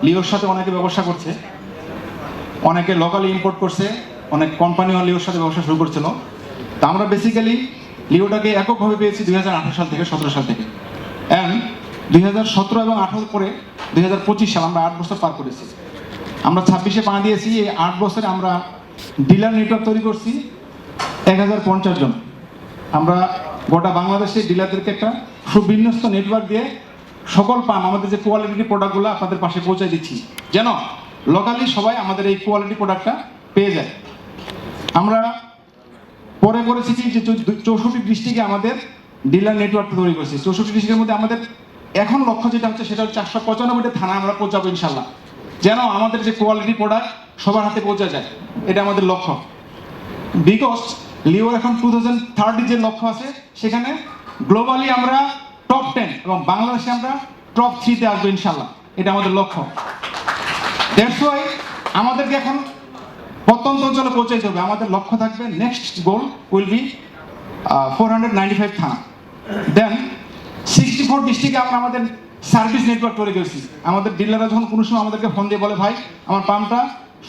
লিওর সাথে অনেকে ব্যবসা করছে, অনেকে লোকালি ইম্পোর্ট করছে, অনেক কোম্পানিও লিওর সাথে ব্যবসা শুরু করছিল। তা আমরা বেসিক্যালি লিওটাকে এককভাবে পেয়েছি 2018 সাল থেকে 17 সাল থেকে, অ্যান্ড 2017 এবং 18 পরে 2025 সাল আমরা 8 বছর পার করেছি। আমরা 26-এ পা দিয়েছি। এই 8 বছরে আমরা ডিলার নেটওয়ার্ক তৈরি করছি 1050 জন। আমরা গোটা বাংলাদেশে ডিলারদেরকে একটা সুবিন্যস্ত নেটওয়ার্ক দিয়ে সকল পান আমাদের যে কোয়ালিটি প্রোডাক্টগুলো আপনাদের পাশে পৌঁছে দিচ্ছি, যেন লোকালি সবাই আমাদের এই কোয়ালিটি প্রোডাক্টটা পেয়ে যায়। আমরা পরে করেছি কি যে 64 ডিস্ট্রিক্টে আমাদের ডিলার নেটওয়ার্ক তৈরি করেছি। 64 ডিস্ট্রিক্টের মধ্যে আমাদের এখন লক্ষ্য যেটা হচ্ছে সেটা হচ্ছে 495টা থানা আমরা পৌঁছাবো ইনশাল্লাহ, যেন আমাদের যে কোয়ালিটি প্রোডাক্ট সবার হাতে পৌঁছে যায়, এটা আমাদের লক্ষ্য। বিকজ লিওর এখন 2030 যে লক্ষ্য আছে সেখানে গ্লোবালি আমরা টপ 10 এবং বাংলাদেশে আমরা টপ 3-তে আসবো ইনশাল্লাহ, এটা আমাদের লক্ষ্য। দ্যাটস ওয়াই আমাদেরকে এখন প্রত্যন্ত অঞ্চলে পৌঁছাইতে হবে। আমাদের লক্ষ্য থাকবে, নেক্সট গোল উইল বি 495 থানা। দেন 64 ডিস্ট্রিক্টে আমরা আমাদের সার্ভিস নেটওয়ার্ক তৈরি করেছি। আমাদের ডিলাররা যখন কোনো সময় আমাদেরকে ফোন দিয়ে বলে, ভাই আমার পাম্পটা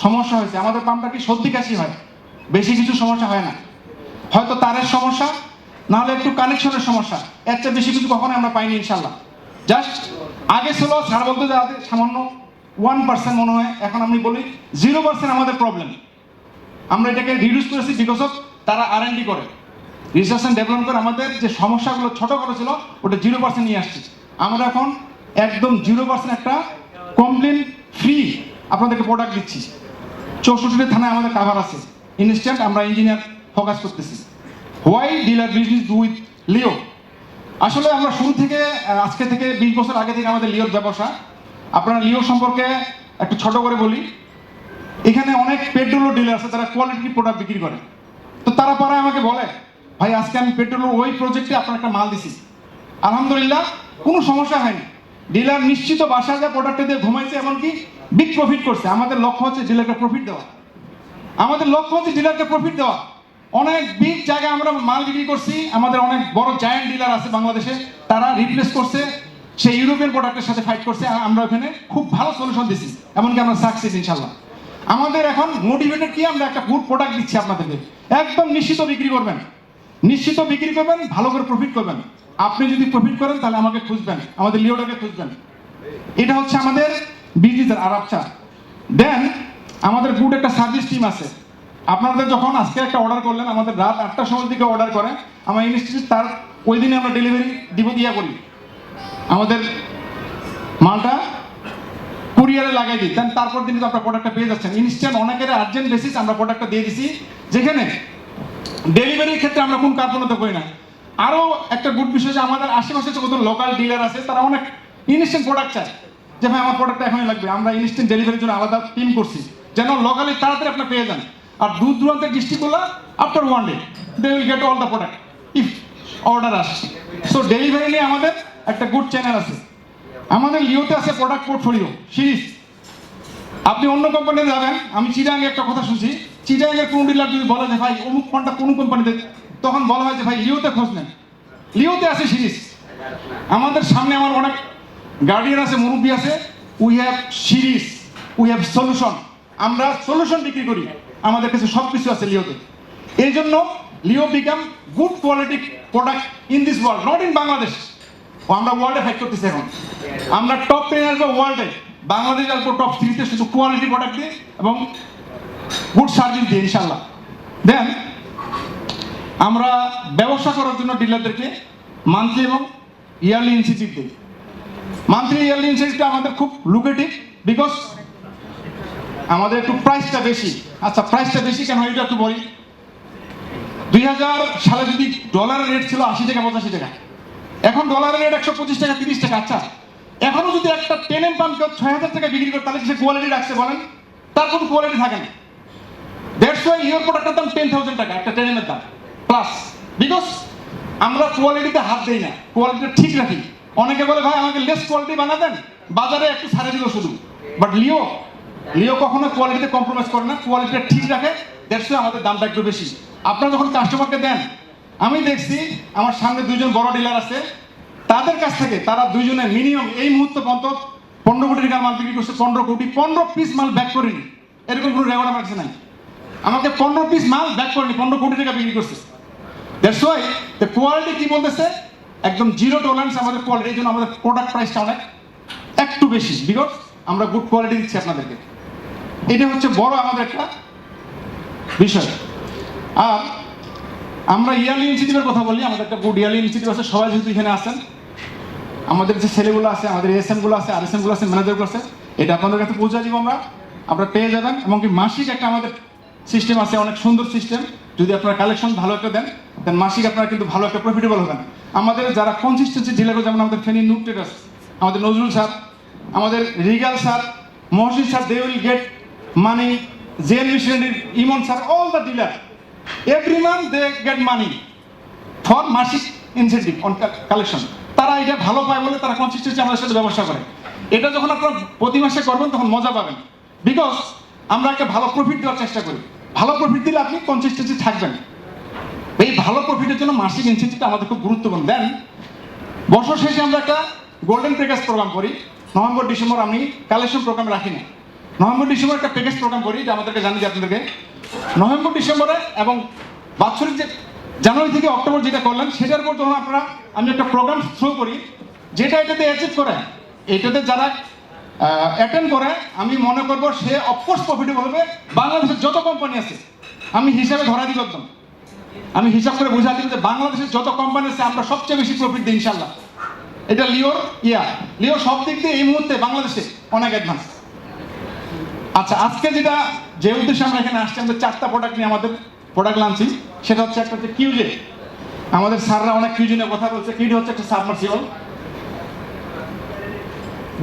সমস্যা হয়েছে, আমাদের পাম্পটা কি সর্দি কাশি হয়, বেশি কিছু সমস্যা হয় না, হয়তো তারের সমস্যা, নাহলে একটু কানেকশনের সমস্যা, এর চেয়ে বেশি কিছু কখনো আমরা পাইনি ইনশাল্লাহ। জাস্ট আগে ছিল ছাড় বলতে যাতে সামান্য 1% মনে হয়, এখন আমি বলি 0% আমাদের প্রবলেম। আমরা এটাকে রিডিউস করেছি বিকজ অফ তারা R&D করে, রিসার্চ অ্যান্ড ডেভেলপমেন্ট করে। আমাদের যে সমস্যাগুলো ছোটোখাটো ছিল ওটা 0% নিয়ে আসছি। আমরা এখন একদম 0% একটা কমপ্লেন ফ্রি আপনাদেরকে প্রোডাক্ট দিচ্ছি। 64টি থানায় আমাদের কাভার আছে। ইনস্ট্যান্ট আমরা ইঞ্জিনিয়ার ফোকাস করতেছি। Why dealer business do with Leo? আসলে আমরা শুরু থেকে আজকে থেকে 20 বছর আগে থেকে আমাদের লিওর ব্যবসা। আপনারা লিও সম্পর্কে একটু ছোট করে বলি। এখানে অনেক পেট্রোল ডিলার আছে, তারা কোয়ালিটি প্রোডাক্ট বিক্রি করে। তো তারা পরে আমাকে বলে, ভাই আজকে আমি পেট্রোল ওই প্রজেক্টে আপনার একটা মাল দিছি, আলহামদুলিল্লাহ কোনো সমস্যা হয়নি, ডিলার নিশ্চিত বাসায় যা প্রোডাক্টটা দিয়ে ঘুমাইছে, এমনকি বিগ প্রফিট করছে। আমাদের লক্ষ্য হচ্ছে ডিলারকে প্রফিট দেওয়া, আমাদের লক্ষ্য হচ্ছে ডিলারকে প্রফিট দেওয়া। অনেক বিগ জায়গায় আমরা মাল বিক্রি করছি, আমাদের অনেক বড় জায়ান্ট ডিলার আছে বাংলাদেশে, তারা রিপ্লেস করছে সেই ইউরোপিয়ান প্রোডাক্টের সাথে ফাইট করছে। আমরা ওখানে খুব ভালো সলিউশন দিচ্ছি, এমনকি আমরা সাকসেস ইনশাল্লাহ। আমাদের এখন মোটিভেটেড কি, আমরা একটা গুড প্রোডাক্ট দিচ্ছি আপনাদেরকে, একদম নিশ্চিত বিক্রি করবেন, নিশ্চিত বিক্রি করবেন, ভালো করে প্রফিট করবেন। আপনি যদি প্রফিট করেন তাহলে আমাকে খুঁজবেন, আমাদের লিওটাকে খুঁজবেন। এটা হচ্ছে আমাদের বিজনেসের আর আচ্ছা। দেন আমাদের গুড একটা সার্ভিস টিম আছে। আপনাদের যখন আজকে একটা অর্ডার করলেন, আমাদের রাত 8টার সময় দিকে অর্ডার করে, আমার ইনস্টিটিউট তার ওই দিনে আমরা ডেলিভারি দিয়া করি, আমাদের মালটা কুরিয়ারে লাগাই দিই। দেন তারপর দিন আপনার প্রোডাক্টটা পেয়ে যাচ্ছেন ইনস্ট্যান্ট। অনেকের আর্জেন্ট বেসিস আমরা প্রোডাক্টটা দিয়ে দিছি, যেখানে ডেলিভারির ক্ষেত্রে আমরা কোন কার্পণ্যতা করি না। আরও একটা গুড বিষয় যে আমাদের আশেপাশে যত লোকাল ডিলার আছে তারা অনেক ইনস্ট্যান্ট প্রোডাক্ট চায়, যে ভাই আমার প্রোডাক্টটা এখনই লাগবে। আমরা ইনস্ট্যান্ট ডেলিভারির জন্য আলাদা টিম করছি, যেন লোকালি তাড়াতাড়ি আপনার পেয়ে যান। আর দূর দূরান্তের ডিস্ট্রিক্টগুলো after 1 day they will get all the product if order আসে। সো ডেলিভারি নিয়ে আমাদের একটা গুড চ্যানেল আছে। আমাদের লিওতে আছে প্রোডাক্ট পোর্টফোলিও সিরিজ। আপনি অন্য কোম্পানিতে যাবেন, আমি চিটাগাংয়ে একটা কথা শুনছি, চিটাগাংয়ের কোন ডিলার যদি বলে যে ভাই অমুক ফোনটা কোন কোম্পানিতে, তখন বলা হয় যে ভাই লিওতে খোঁজ নেন, লিওতে আছে সিরিজ। আমাদের সামনে আমার অনেক গার্ডিয়ান আছে, মুরব্বী আছে, we have series, we have solution. আমরা সলিউশন বিক্রি করি, আমাদের কাছে সব কিছু আছে লিওতে। এই জন্য Leo become good quality product in this world, not in Bangladesh. আমরা ওয়ার্ল্ডে ফাইট করতেছি এখন, আমরা টপ 10 আসবো ওয়ার্ল্ডে, বাংলাদেশ আসবো টপ 3-তে, শুধু কোয়ালিটি প্রোডাক্ট দিয়ে এবং গুড সার্ভিস দিয়ে ইনশাল্লাহ। দেন আমরা ব্যবসা করার জন্য ডিলারদেরকে মান্থলি এবং ইয়ারলি ইনসেন্টিভ দিই। মান্থলি ইয়ারলি ইনসেন্টিভটা আমাদের খুব লুক্রেটিভ, বিকজ আমাদের একটু প্রাইসটা বেশি। আচ্ছা, প্রাইসটা বেশি কেন এটা একটু বলি। 2000 সালে যদি ডলারের রেট ছিল 80 টাকা 85 টাকা, এখন ডলারের রেট 125 টাকা 30 টাকা। আচ্ছা, এখনো যদি একটা 10M পাম্প 6000 টাকা বিক্রি করে, তাহলে সে কোয়ালিটি রাখছে বলেন? তার কোনো কোয়ালিটি থাকে না। দ্যাটস ওয়াই ইওর প্রোডাক্টের দাম 10,000 টাকা, একটা 10M এর দাম প্লাস, বিকজ আমরা কোয়ালিটিতে হাত দেই না, কোয়ালিটিটা ঠিক রাখি। অনেকে বলে ভাই আমাকে লেস কোয়ালিটি বানা দেন, বাজারে একটু ছাড়ে দিল শুধু। বাট লিও কখনো কোয়ালিটিতে কম্প্রোমাইজ করে না, কোয়ালিটিটা ঠিক রাখে। দ্যাটস ওয়াই আমাদের দামটা একটু বেশি। আপনারা যখন কাস্টমারকে দেন, আমি দেখছি আমার সামনে 2জন বড় ডিলার আছে, তাদের কাছ থেকে তারা দুইজনে মিনিমাম এই মুহূর্তে পর্যন্ত 15 কোটি টাকার মাল বিক্রি করছে, 15 পিস মাল ব্যাক করেনি, এরকম কোনো রেকর্ড আমার কাছে নাই। আমাকে 15 পিস মাল ব্যাক করেনি, 15 কোটি টাকা বিক্রি করছে। দ্যাটস ওয়াই দ্য কোয়ালিটি কি বলতেছে, একদম জিরো টলারেন্স আমাদের কোয়ালিটি, এই জন্য আমাদের প্রোডাক্ট প্রাইসটা অনেক একটু বেশি, বিকজ আমরা গুড কোয়ালিটি দিচ্ছি আপনাদেরকে। এটা হচ্ছে বড় আমাদের একটা বিষয়। আর আমরা ইয়ারলি ইনস্টিটিউটের কথা বলি, আমাদের একটা গুড ইয়ারলি ইনস্টিটিউট আছে, সবাই যেহেতু এখানে আসেন, আমাদের যে ছেলেগুলো আছে, আমাদের এসএমগুলো আছে, আরএসএমগুলো আছে, ম্যানেজারগুলো আছে, এটা আপনাদের কাছে পৌঁছে দিব আমরা পেয়ে যাবেন। এবং কি মাসিক একটা আমাদের সিস্টেম আছে, অনেক সুন্দর সিস্টেম। যদি আপনারা কালেকশন ভালো একটা দেন, দেন মাসিক আপনারা কিন্তু ভালো একটা প্রফিটেবল হবেন। আমাদের যারা কনসিস্টেন্সি ডিলার, যেমন আমাদের ফেনী নুক ট্রেডার্স, আমাদের নজরুল স্যার, আমাদের Regal sir, Mohsin sir, they will get money, জেন মিশনারির Emon sir, all the dealer every month they get money for মাসিক ইনসেন্টিভ অন কালেকশন। তারা এটা ভালো পায় বলে তারা কনসিস্টেন্সি আমাদের সাথে ব্যবসা করে। এটা যখন আপনারা প্রতি মাসে করবেন তখন মজা পাবেন, বিকজ আমরা একটা ভালো প্রফিট দেওয়ার চেষ্টা করি। ভালো প্রফিট দিলে আপনি কনসিস্টেন্সি থাকবেন। এই ভালো প্রফিটের জন্য মাসিক ইনসেন্টিভটা আমাদের খুব গুরুত্বপূর্ণ। দেন বছর শেষে আমরা একটা গোল্ডেন প্যাকেজ প্রোগ্রাম করি। নভেম্বর ডিসেম্বর আমি কালেকশন প্রোগ্রাম রাখি না, নভেম্বর ডিসেম্বর একটা প্যাকেজ প্রোগ্রাম করি, এটা আমাদেরকে জানি যে আপনাদেরকে নভেম্বর ডিসেম্বরে এবং বাৎসরিক যে জানুয়ারি থেকে অক্টোবর যেটা করলেন সেটার পর যখন আপনারা আমি একটা প্রোগ্রাম থ্রো করি, যেটা এটাতে অ্যাচিভ করে, এটাতে যারা অ্যাটেন্ড করে, আমি মনে করবো সে অফকোর্স প্রফিটেবল হবে। বাংলাদেশের যত কোম্পানি আছে আমি হিসাবে ধরা দিব, একদম আমি হিসাব করে বোঝা দিব যে বাংলাদেশের যত কোম্পানি আছে আমরা সবচেয়ে বেশি প্রফিট দিই ইনশাল্লাহ। এটা লিওর লিও সব দিক দিয়ে এই মুহূর্তে বাংলাদেশে অনেক অ্যাডভান্স। আচ্ছা, আজকে যেটা যে উদ্দেশ্যে আমরা এখানে আসছি, আমাদের 4টা প্রোডাক্ট নিয়ে আমাদের প্রোডাক্ট লাঞ্চি, সেটা হচ্ছে একটা হচ্ছে কিউজে। আমাদের স্যাররা অনেক কিউজে নিয়ে কথা বলছে। কিউজে হচ্ছে একটা সাবমার্সিবল,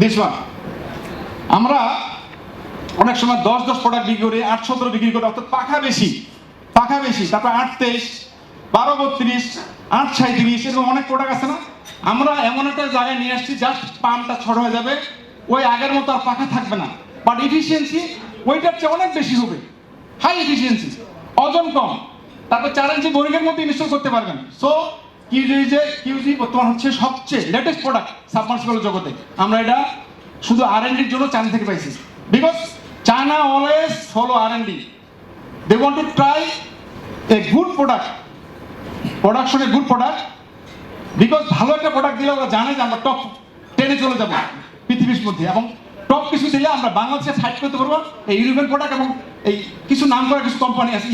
দিস ওয়ান। আমরা অনেক সময় 10 প্রোডাক্ট বিক্রি করি, 8-17 বিক্রি করি, অর্থাৎ পাখা বেশি, তারপর 8-23, 12-32, 8-37, এরকম অনেক প্রোডাক্ট আছে না। আমরা এমন একটা জায়গায় নিয়ে আসছি জাস্ট পাম্পটা ছোট হয়ে যাবে, ওই আগের মতো আর পাখা থাকবে না, বাট এফিসিয়েন্সি ওইটার চেয়ে অনেক বেশি হবে, হাই এফিসিয়েন্সি, ওজন কম, তারপর 4 ইঞ্চি বোরিংয়ের মধ্যে ইনস্টল করতে পারবেন। সো কিউজি বর্তমান হচ্ছে সবচেয়ে লেটেস্ট প্রোডাক্ট সাবমার্সিবল জগতে। আমরা এটা শুধু R&Dর জন্য চায়না থেকে পাইছি, because China always follow R&D, they want to try a good product, প্রোডাকশনে গুড প্রোডাক্ট, বিকজ ভালো একটা প্রোডাক্ট দিলে ওরা জানে যে আমরা টপ 10-এ চলে যাবো পৃথিবীর মধ্যে, এবং টপ কিছু দিলে আমরা বাংলাদেশে ফাইট করতে পারবো এই ইউরোপিয়ান প্রোডাক্ট এবং এই কিছু নাম করা কিছু কোম্পানি আছে,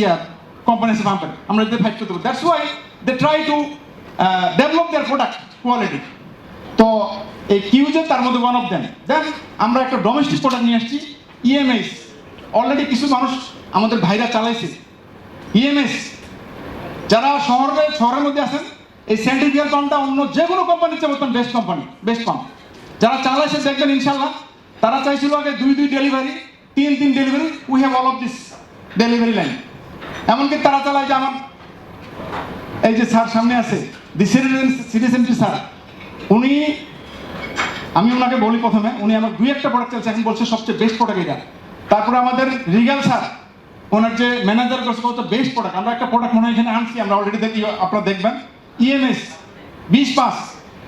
কোম্পানি আছে পাম্পের, আমরা এদের ফাইট করতে পারবো। That's why they try to develop their product quality. তো এই কিউজে তার মধ্যে ওয়ান অফ দেন। দেন আমরা একটা ডোমেস্টিক প্রোডাক্ট নিয়ে আসছি, EMS। অলরেডি কিছু মানুষ আমাদের ভাইরা চালাইছে EMS। যারা শহরের মধ্যে আছেন, এই সেন্ট্রিফিউগাল পাম্পটা অন্য যে কোনো কোম্পানির চেয়ে বর্তমান বেস্ট পাম্প। যারা চালাইছে দেখবেন ইনশাল্লাহ, তারা চাইছিল আগে 2 delivery, 3 delivery, we have all of this delivery এমনকি তারা চালায় যে আমার এই যে স্যার সামনে আছে দি সিটিজেনটি স্যার, উনি, আমি ওনাকে বলি প্রথমে, উনি আমার 2-1টা প্রোডাক্ট চাইছে, এখন বলছে সবচেয়ে বেস্ট প্রোডাক্ট এটা। তারপরে আমাদের রিগাল স্যার, ওনার যে ম্যানেজার করছে কত বেস্ট প্রোডাক্ট। আমরা একটা প্রোডাক্ট মনে হয় এখানে আনছি, আমরা অলরেডি দেখি, আপনারা দেখবেন, EMS 20-5,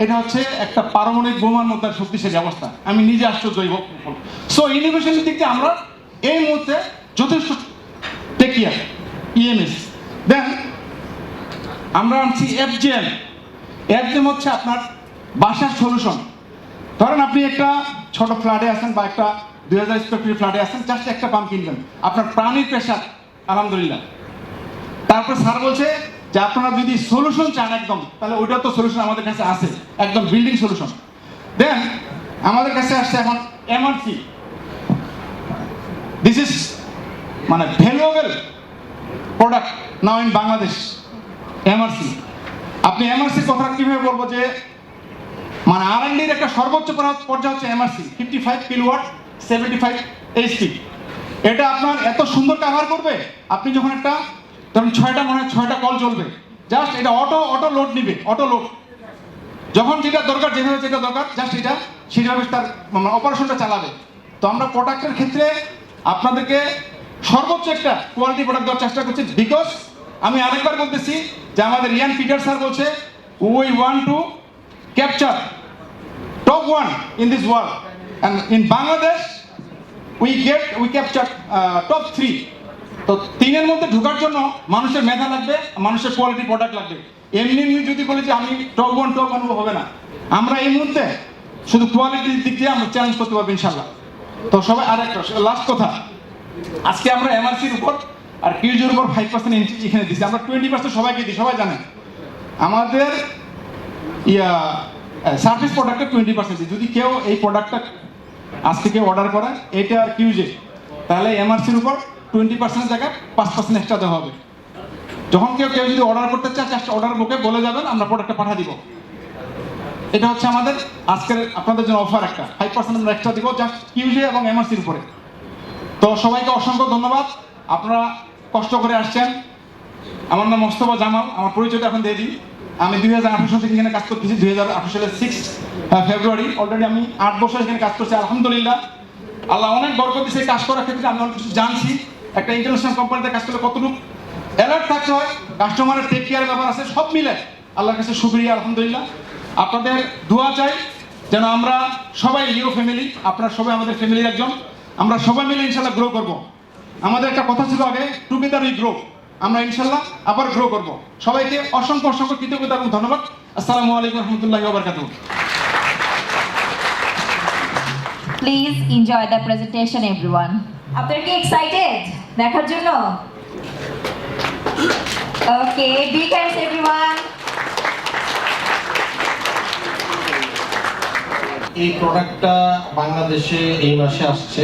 এটা হচ্ছে একটা পারমাণবিক বোমার মধ্যে শক্তিশালী অবস্থা। আমি নিজে আশ্চর্য হইব। সো ইনোভেশনের দিক দিয়ে আমরা এই মুহূর্তে যথেষ্ট টেক কেয়ার EMS। দেন আমরা আনছি FGM হচ্ছে আপনার বাসার সলিউশন। ধরেন আপনি একটা ছোট ফ্ল্যাটে আছেন বা একটা 2000 স্কোয়ার ফিট ফ্ল্যাটে আছেন, জাস্ট একটা পাম্প কিনবেন, আপনার প্রাণীর প্রেশার আলহামদুলিল্লাহ। তারপর স্যার বলছে যে আপনারা যদি সলিউশন চান একদম, তাহলে ওইটা তো সলিউশন আমাদের কাছে আছে, একদম বিল্ডিং সলিউশন। দেন আমাদের কাছে আসছে এখন MRC। দিস ইজ মানে valuable product now in Bangladesh, MRC। আপনি MRCর কথা কিভাবে বলবো, যে মানে R&Dর একটা সর্বোচ্চ পর্যায়ে হচ্ছে MRC, 55 কিলোওয়াট 75 HP। এটা আপনার এত সুন্দর কভার করবে, আপনি যখন একটা ধরুন 6টা কল চলবে, জাস্ট এটা অটো লোড নিবে, অটো লোড, যখন যেটা দরকার, যেটা দরকার জাস্ট এটা সেভাবে তার অপারেশনটা চালাবে। তো আমরা প্রোডাক্টের ক্ষেত্রে আপনাদেরকে সর্বোচ্চ একটা কোয়ালিটি প্রোডাক্ট দেওয়ার চেষ্টা করছি, বিকজ আমি আরেকবার বলতেছি যে আমাদের ইয়ান পিটার স্যার বলছে we want to capture top 1 in this world, and in Bangladesh we captured top 3. তো তিনের মধ্যে ঢোকার জন্য মানুষের মেধা লাগবে, মানুষের কোয়ালিটি প্রোডাক্ট লাগবে। এমনি যদি বলি যে আমি টপ ওয়ান হবে না। আমরা এই মুহূর্তে শুধু কোয়ালিটির দিক দিয়ে আমরা চ্যালেঞ্জ করতে পারবো ইনশাল্লাহ। তো সবাই আরেকটা লাস্ট কথা, আজকে আমরা এমআরসির উপর আর কিউজের উপর 5% ইনক্রিজ এখানে দিচ্ছি। আমরা 20% সবাইকে দিই, সবাই জানেন। আমাদের সার্ভিস প্রোডাক্টে 20% দিই। যদি কেউ এই প্রোডাক্টটা আজ থেকে অর্ডার করে এটা আর কিউজে, তাহলে এমআরসির উপর 20% জায়গায় 5% এক্সট্রা দেওয়া হবে। যখন কেউ যদি অর্ডার করতে চায়, জাস্ট অর্ডার বুকে বলে যাবেন, আমরা প্রোডাক্টটা পাঠিয়ে দিব। এটা হচ্ছে আমাদের আজকের আপনাদের জন্য অফার, একটা 5% আমরা এক্সট্রা দিব জাস্ট কিউজে এবং এমআরসির উপরে। তো সবাইকে অসংখ্য ধন্যবাদ, আপনারা কষ্ট করে আসছেন। আমার নাম মোস্তফা জামাল, আমার পরিচয়টা এখন দিয়ে দিই। আমি 2018 সাল থেকে এখানে কাজ করতেছি, 2018 সালের 6 ফেব্রুয়ারি। অলরেডি আমি 8 বছর এখানে কাজ করছি, আলহামদুলিল্লাহ। আল্লাহ অনেক বরকত দিয়েছে কাজ করার ক্ষেত্রে। আমি অনেক কিছু জানছি, একটা ইন্টারন্যাশনাল কোম্পানিতে কাজ করলে কতটুকু অ্যালার্ট থাকতে হয়, কাস্টমারের টেক কেয়ার ব্যাপার আছে, সব মিলে আল্লাহর কাছে শুকরিয়া, আলহামদুলিল্লাহ। আপনাদের দোয়া চাই যেন আমরা সবাই লিও ফ্যামিলি, আপনারা সবাই আমাদের ফ্যামিলির একজন, আমরা সবাই মিলে ইনশাল্লাহ গ্রো করব। আমাদের একটা কথা ছিল আগে, টুগেদার উই গ্রো। আমরা ইনশাল্লাহ আবার গ্রো করব। সবাইকে অসংখ্য কৃতজ্ঞতা এবং ধন্যবাদ। আসসালামু আলাইকুম রহমতুল্লাহি ওয়া বারাকাতুহু। Please enjoy the presentation everyone. আপনারা কি এক্সাইটেড দেখার জন্য? Okay, big hands everyone. এই প্রোডাক্টটা বাংলাদেশে এই মাসে আসছে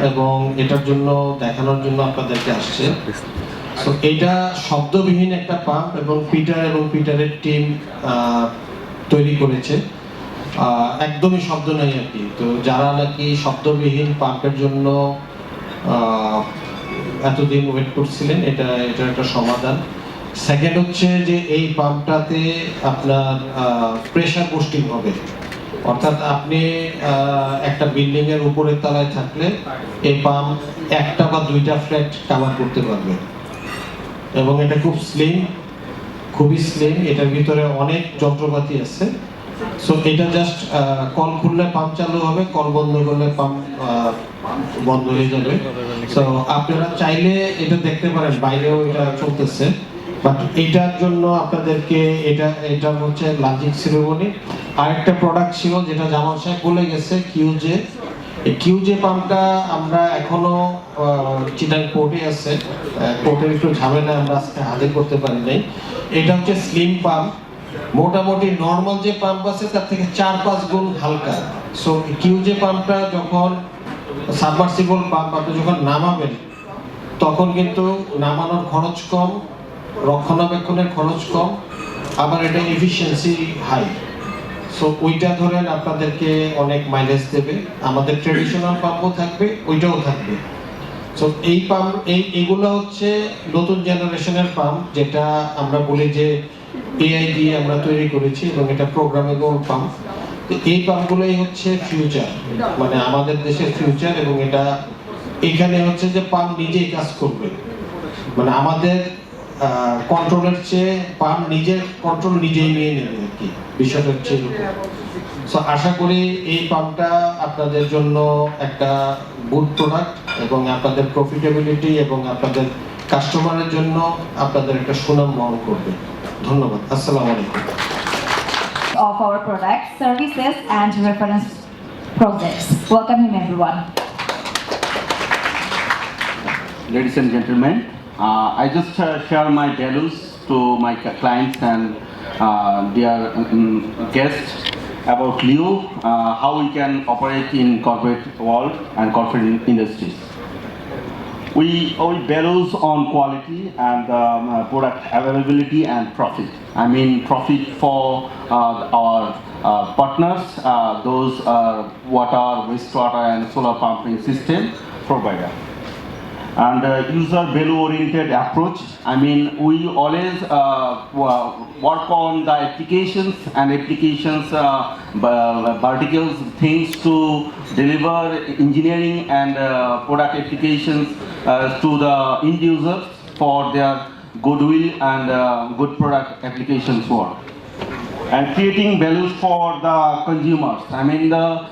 এবং এটার জন্য দেখানোর জন্য আপনাদেরকে আসছে। তো এটা শব্দবিহীন একটা পাম্প এবং পিটারের টিম তৈরি করেছে। একদমই শব্দ নেই আর কি। তো যারা নাকি শব্দবিহীন পাম্পের জন্য এতদিন ওয়েট করছিলেন, এটা একটা সমাধান। সেকেন্ড হচ্ছে যে এই পাম্পটাতে আপনার প্রেসার বুস্টিং হবে, অর্থাৎ আপনি একটা বিল্ডিং এর উপরের তলায় থাকলে এই পাম্প একটা বা দুইটা ফ্ল্যাট কাভার করতে পারবে। এবং এটা খুবই স্লিম, এটার ভিতরে অনেক যন্ত্রপাতি আছে। সো এটা জাস্ট কল খুললে পাম্প চালু হবে, কল বন্ধ করলে পাম্প বন্ধ হয়ে যাবে। সো আপনারা চাইলে এটা দেখতে পারেন, বাইরেও এটা চলতেছে। বাট এটার জন্য আপনাদেরকে এটা হচ্ছে লাঞ্চিং সেরেমনি। আরেকটা প্রোডাক্ট ছিল যেটা জামাল সাহেব বলে গেছে, কিউজে। এই কিউজে পাম্পটা আমরা এখনো চিটাং পোর্টে আছে, পোর্টের একটু ঝামেলা, আমরা আজকে হাজির করতে পারি নাই। এটা হচ্ছে স্লিম পাম্প, মোটামুটি নর্মাল যে পাম্প আছে তার থেকে 4-5 গুণ হালকা। সো কিউজে পাম্পটা যখন সাবমার্সিবল পাম্প আপনি যখন নামাবেন, তখন কিন্তু নামানোর খরচ কম, রক্ষণাবেক্ষণের খরচ কম, আবার এটা এফিশিয়েন্সি হাই। সো ওইটা ধরেন আপনাদেরকে অনেক মাইলেজ দেবে। আমাদের ট্রেডিশনাল পাম্পও থাকবে, ওইটাও থাকবে। সো এই পাম্প এইগুলো হচ্ছে নতুন জেনারেশনের পাম্প, যেটা আমরা বলি যে এআই দিয়ে আমরা তৈরি করেছি এবং এটা প্রোগ্রামেবল পাম্প। তো এই পাম্পগুলোই হচ্ছে ফিউচার, মানে আমাদের দেশের ফিউচার। এবং এটা এখানে হচ্ছে যে পাম্প নিজেই কাজ করবে, মানে আমাদের কন্ট্রোলের চেয়ে পাম্প নিজের কন্ট্রোল নিজেই নিয়ে নেবে আর কি, বিষয়টা হচ্ছে এরকম। সো আশা করি এই পাম্পটা আপনাদের জন্য একটা গুড প্রোডাক্ট এবং আপনাদের প্রফিটেবিলিটি এবং আপনাদের কাস্টমারের জন্য আপনাদের একটা সুনাম বহন করবে। ধন্যবাদ। আসসালামু আলাইকুম। Of our products, services and reference projects. Welcome him everyone. Ladies and gentlemen, I just share my values to my clients and their guests about Leo, how we can operate in corporate world and corporate industries. We values on quality and product availability and profit. I mean profit for our partners, those water, wastewater and solar pumping system provider. And user value oriented approach. I mean we always work on the applications and verticals things to deliver engineering and product applications to the end users for their goodwill and good product applications work. and creating values for the consumers. I mean, their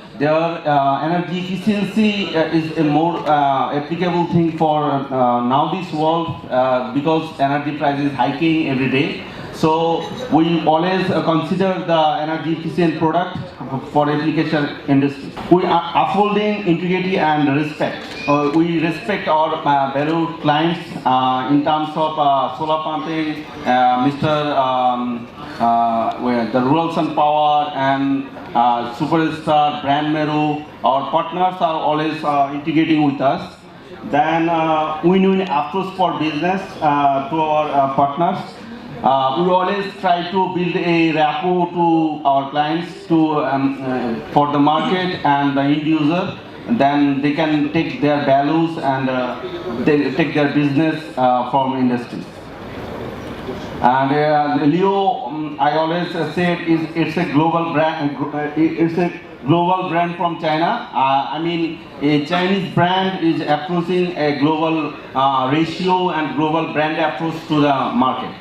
energy efficiency is a more applicable thing for now this world because energy price is hiking every day. So we always consider the energy efficient product for application industry. We are upholding integrity and respect. We respect our valued clients in terms of solar pumping, the Rural Sun Power and Superstar, Brand Meru. Our partners are always integrating with us. Then win-win approach for business to our partners. We always try to build a rapport to our clients for the market and the end user. Then they can take their values and they take their business from industry. And Leo, I always said, it's a global brand. It's a global brand from China. I mean, a Chinese brand is approaching a global ratio and global brand approach to the market.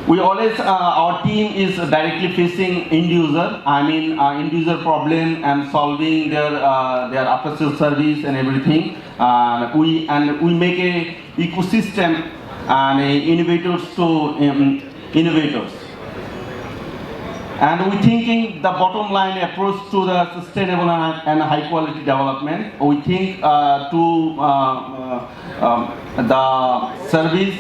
We always, our team is directly facing end user. I mean, end user problem and solving their after-sales service and everything. We make a ecosystem and innovators to innovators. And we thinking the bottom line approach to the sustainable and high quality development. We think the service.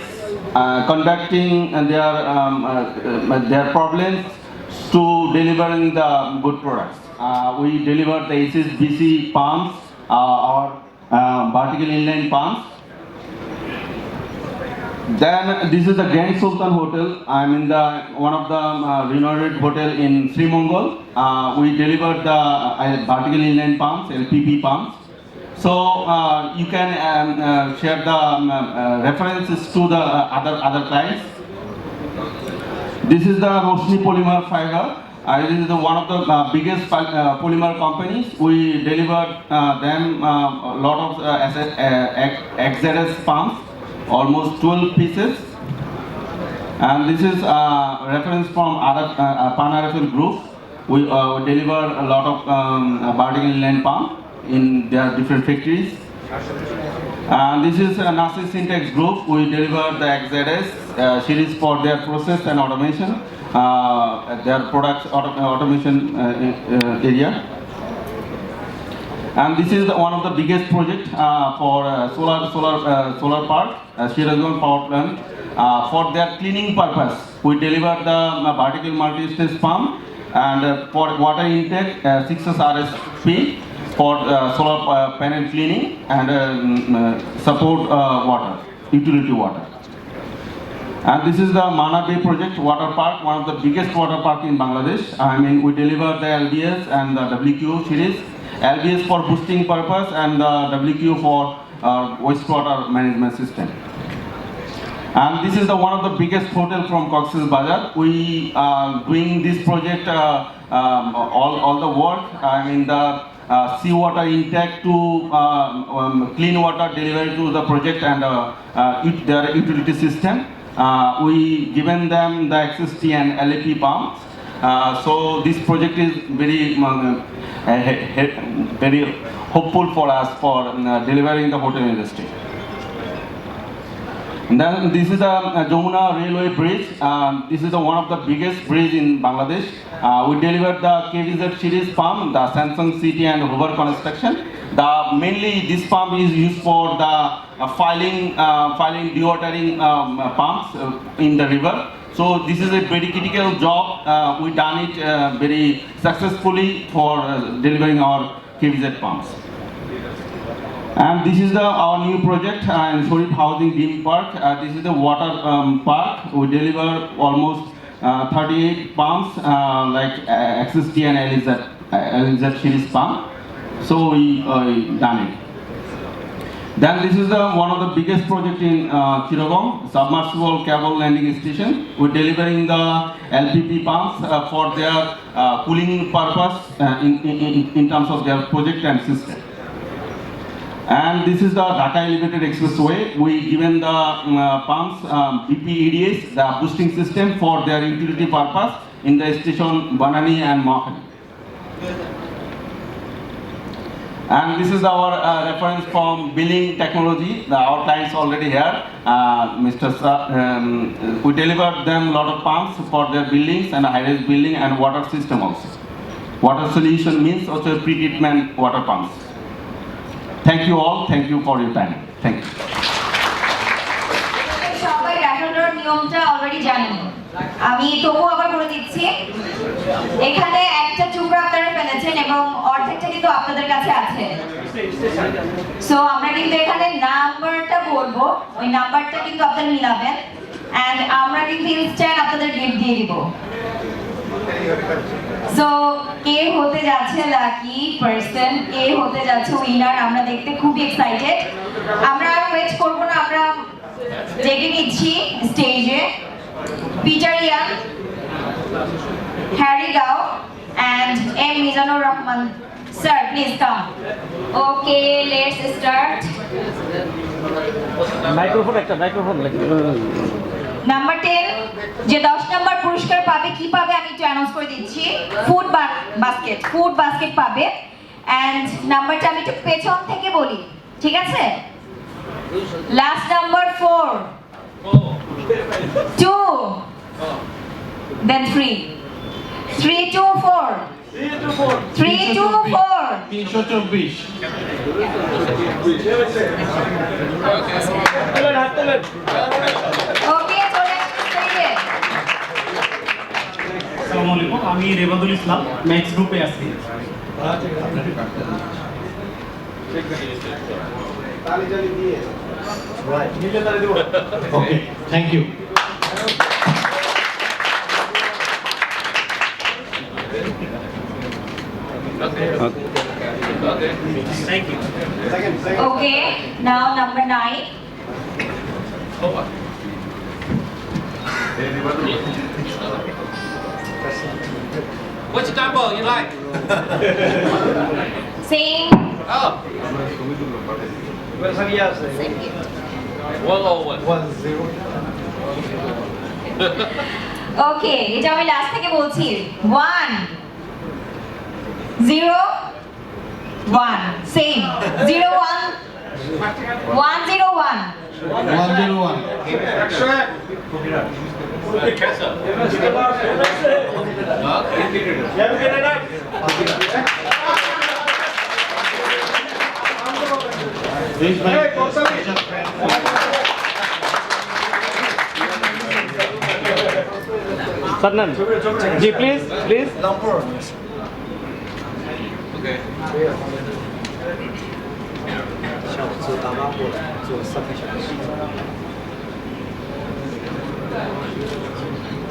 Conducting their problems to delivering the good products. We deliver the SSBC pumps, our vertical inline pumps. Then this is the Grand Sultan Hotel. I'm in one of the renowned hotel in Sri Mongol. We deliver the vertical inline pumps, LPP pumps. So you can share the references to the other clients. This is the Roshni Polymer Fiber. This is one of the biggest polymer companies. We deliver them a lot of XZS pumps, almost 12 pieces. And this is reference from Pan RFL Group. We deliver a lot of vertical inline pump in their different factories. And this is Nasi Syntex Group. We deliver the XZS series for their process and automation, their products automation area. And this is one of the biggest project for solar park, Shiragan Power Plant. For their cleaning purpose, we deliver the vertical multi-stage pump and for water intake 6S RSP. For solar panel cleaning and support water, utility water. And this is the Mana Bay project water park, one of the biggest water park in Bangladesh. I mean, we deliver the LBS and the WQ series. LBS for boosting purpose and the WQ for wastewater management system. And this is one of the biggest hotel from Cox's Bazar. We are doing this project, all the work. I mean, the seawater intake to clean water delivery to the project and their utility system. We given them the XST and LAP pumps. So this project is very hopeful for us for delivering the hotel industry. And then this is the Jamuna Railway Bridge. This is one of the biggest bridge in Bangladesh. We delivered the KVZ series pump, the Samsung City and Hoover construction. Mainly this pump is used for the filing dewatering pumps in the river. So this is a very critical job. We done it very successfully for delivering our KVZ pumps. And this is our new project in Sorip Housing Beam Park. This is the water park. We deliver almost 38 pumps like XST and LZ series pump. So we done it. Then this is one of the biggest project in Chittagong, submersible cable landing station. We're delivering the LPP pumps for their cooling purpose in terms of their project and system. And this is the Dhaka Elevated Expressway. We given the pumps, BPEDS, the boosting system for their utility purpose in the station Banani and Mohali. And this is our reference from billing technology. Our clients already here. We delivered them a lot of pumps for their buildings and high-rise building and water system also. Water solution means also pre-treatment water pumps. Thank you all. Thank you for your time. Thank you. সবাই র্যাফেলডোর নিয়মটা already জানেন, আমি তবুও আবার বলে দিচ্ছি। এখানে একটা টুকরা আপনারা ফেলেছেন এবং অর্ধেকটা কিন্তু আপনাদের কাছে আছে। সো আমরা কিন্তু এখানে নাম্বারটা বলবো, ওই নাম্বারটা কিন্তু আপনারা মিলাবেন এন্ড আমরা কিন্তু ইনস্ট্যান্ট আপনাদের গিফট দিয়ে দিব। সো কে হতে যাচ্ছে লাকি পারসন, কে হতে যাচ্ছে উইনার, আমরা দেখতে খুবই এক্সাইটেড। আমরা আর ওয়েট করব না, আমরা ডেকে নিচ্ছি স্টেজে Peter Young, Harry Gao and M Mizanur Rahman. Sir please come. Okay, let's start. Microphone লাগবে। নাম্বার 10 যে 10 নাম্বার পুরস্কার পাবে, কি পাবে আমি একটু অ্যানাউন্স করে দিচ্ছি। ফুড বাস্কেট পাবে। এন্ড নাম্বারটা আমি একটু পেছন থেকে বলি, ঠিক আছে? লাস্ট নাম্বার 4 2 then 3 3 2 4 3 2 4 324 ওকে, চলে আসছে। আসসালামু আলাইকুম, আমি রেবাদুল ইসলাম, ম্যাক্স গ্রুপে আছি। Okay, thank you. Okay, now number 9. Which number you like? Same. Oh. ওকে, এটা আমি লাস্ট থেকে বলছি। 1 0 1 same 0 1 1 0 1 101 Sadnan, ji please.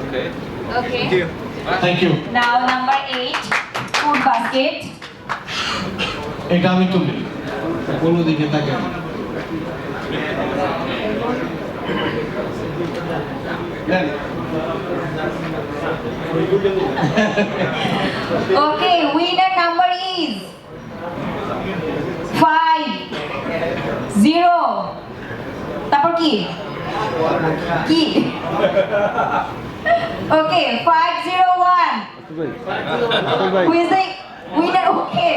Okay. Okay. Okay. Thank you. Now number 8, food basket. এটা আমি তুলি, কোনো দিকে থাকে Okay, winner number is 5 0 তারপর কি কি Okay, 501 who is the winner? Okay,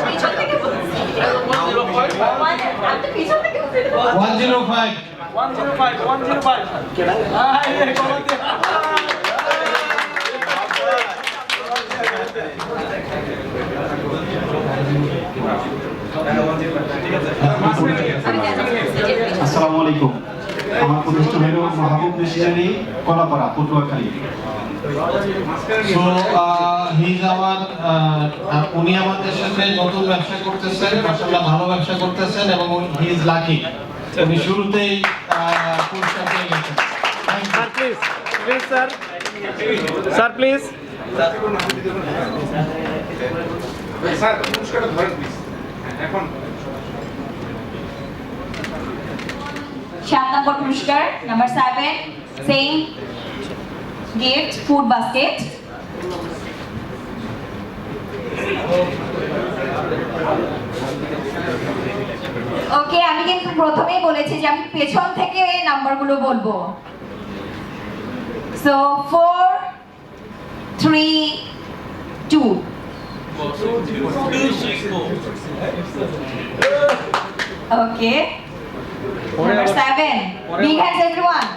পিছন থেকে বলছি 105 আসসালামু আলাইকুম, আমার প্রতিষ্ঠান হলো মাহবুব মিশনারি কলাপাড়া, পটুয়াখালী। সো উনি আমাদের সাথে নতুন ব্যবসা করতেছেন, মাশাআল্লাহ ভালো ব্যবসা করতেছেন এবং হি ইজ লাকি, উনি শুরুতেই পুরস্কার পেয়ে গেছেন। স্যার প্লিজ স্যার পুরস্কারটা ধরেন প্লিজ এখন। 7 নম্বর পুরস্কার, number 7 same gift, food basket. Okay, আমি কিন্তু প্রথমেই বলেছি যে আমি পেছন থেকে নাম্বারগুলো বলবো। সো 4 3 2 ওকে, number 7 big hands everyone।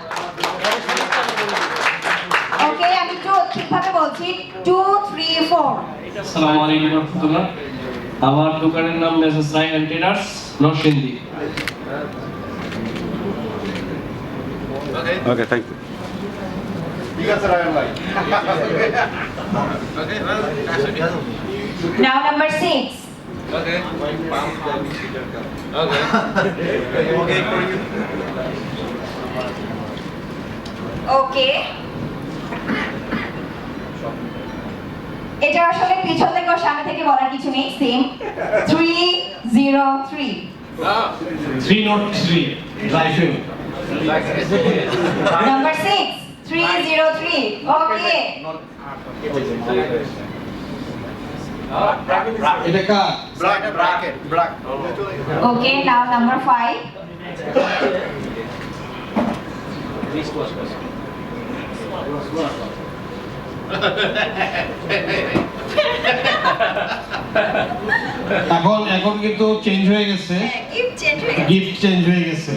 ওকে, আমি তো ঠিকভাবে বলছি 2 3 4। আসসালামু আলাইকুম ওয়া রাহমাতুল্লাহ। আমার দোকানের নাম message Raihan traders, Narsingdi. Okay, thank you. Now number 6। ওকে, এটা আসলে পিছন থেকে ও সামনে থেকে বলার কিছু নেই, সেম। 303 303 রাইফেল। number 6 303 ওকে। এটা কার? ওকে, now number 5। এখন কিন্তু চেঞ্জ হয়ে গেছে, গিফট চেঞ্জ হয়ে গেছে।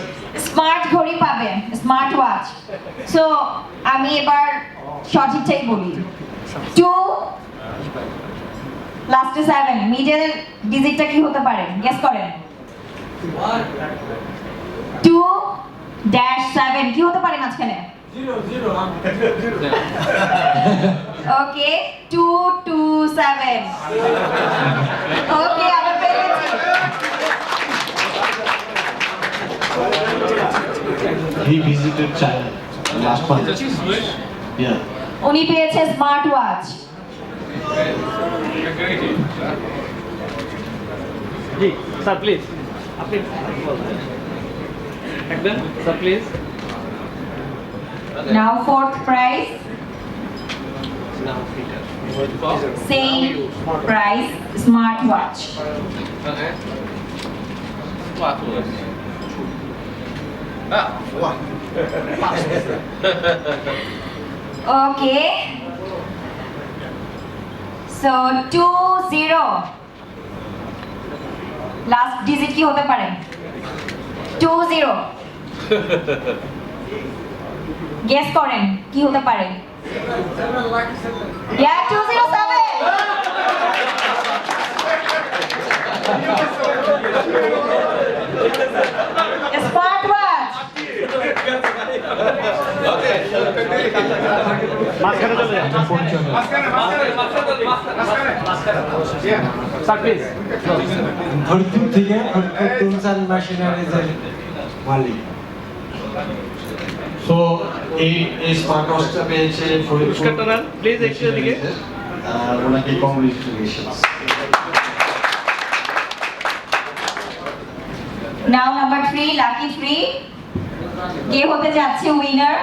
স্মার্ট ঘড়ি পাবেন, স্মার্ট ওয়াচ। সো আমি এবার সঠিকটাই বলি। 2 লাস্টে 7, মিডল ডিজিটটা কি হতে পারে? গেস করেন। 2-7 কি হতে পারে মাঝখানে? ওকে, 227 ওকে, আমরা পেরেছি। He visited China last month. Yeah. উনি পেয়েছে smart watch. G sir please, আপনি একদম sir please. Now fourth prize, same price, smartwatch. Okay. So 20 last digit কি হতে পারে? 20 গেস করেন কি হতে পারে? Yeah, 207 smartwatch. Okay. মাঝখানে চলে যান। Sir please. ফরিদপুর থেকে ফরিদপুর টুলস অ্যান্ড মেশিনারিজের মালিক। সো এই স্মার্ট ওয়াচটা পেয়েছে পুরস্কারটা নেন প্লিজ একটু এদিকে। ওনাকে কংগ্রেচুলেশনস। Now number 3, lucky 3. কে হতে যাচ্ছে উইনার?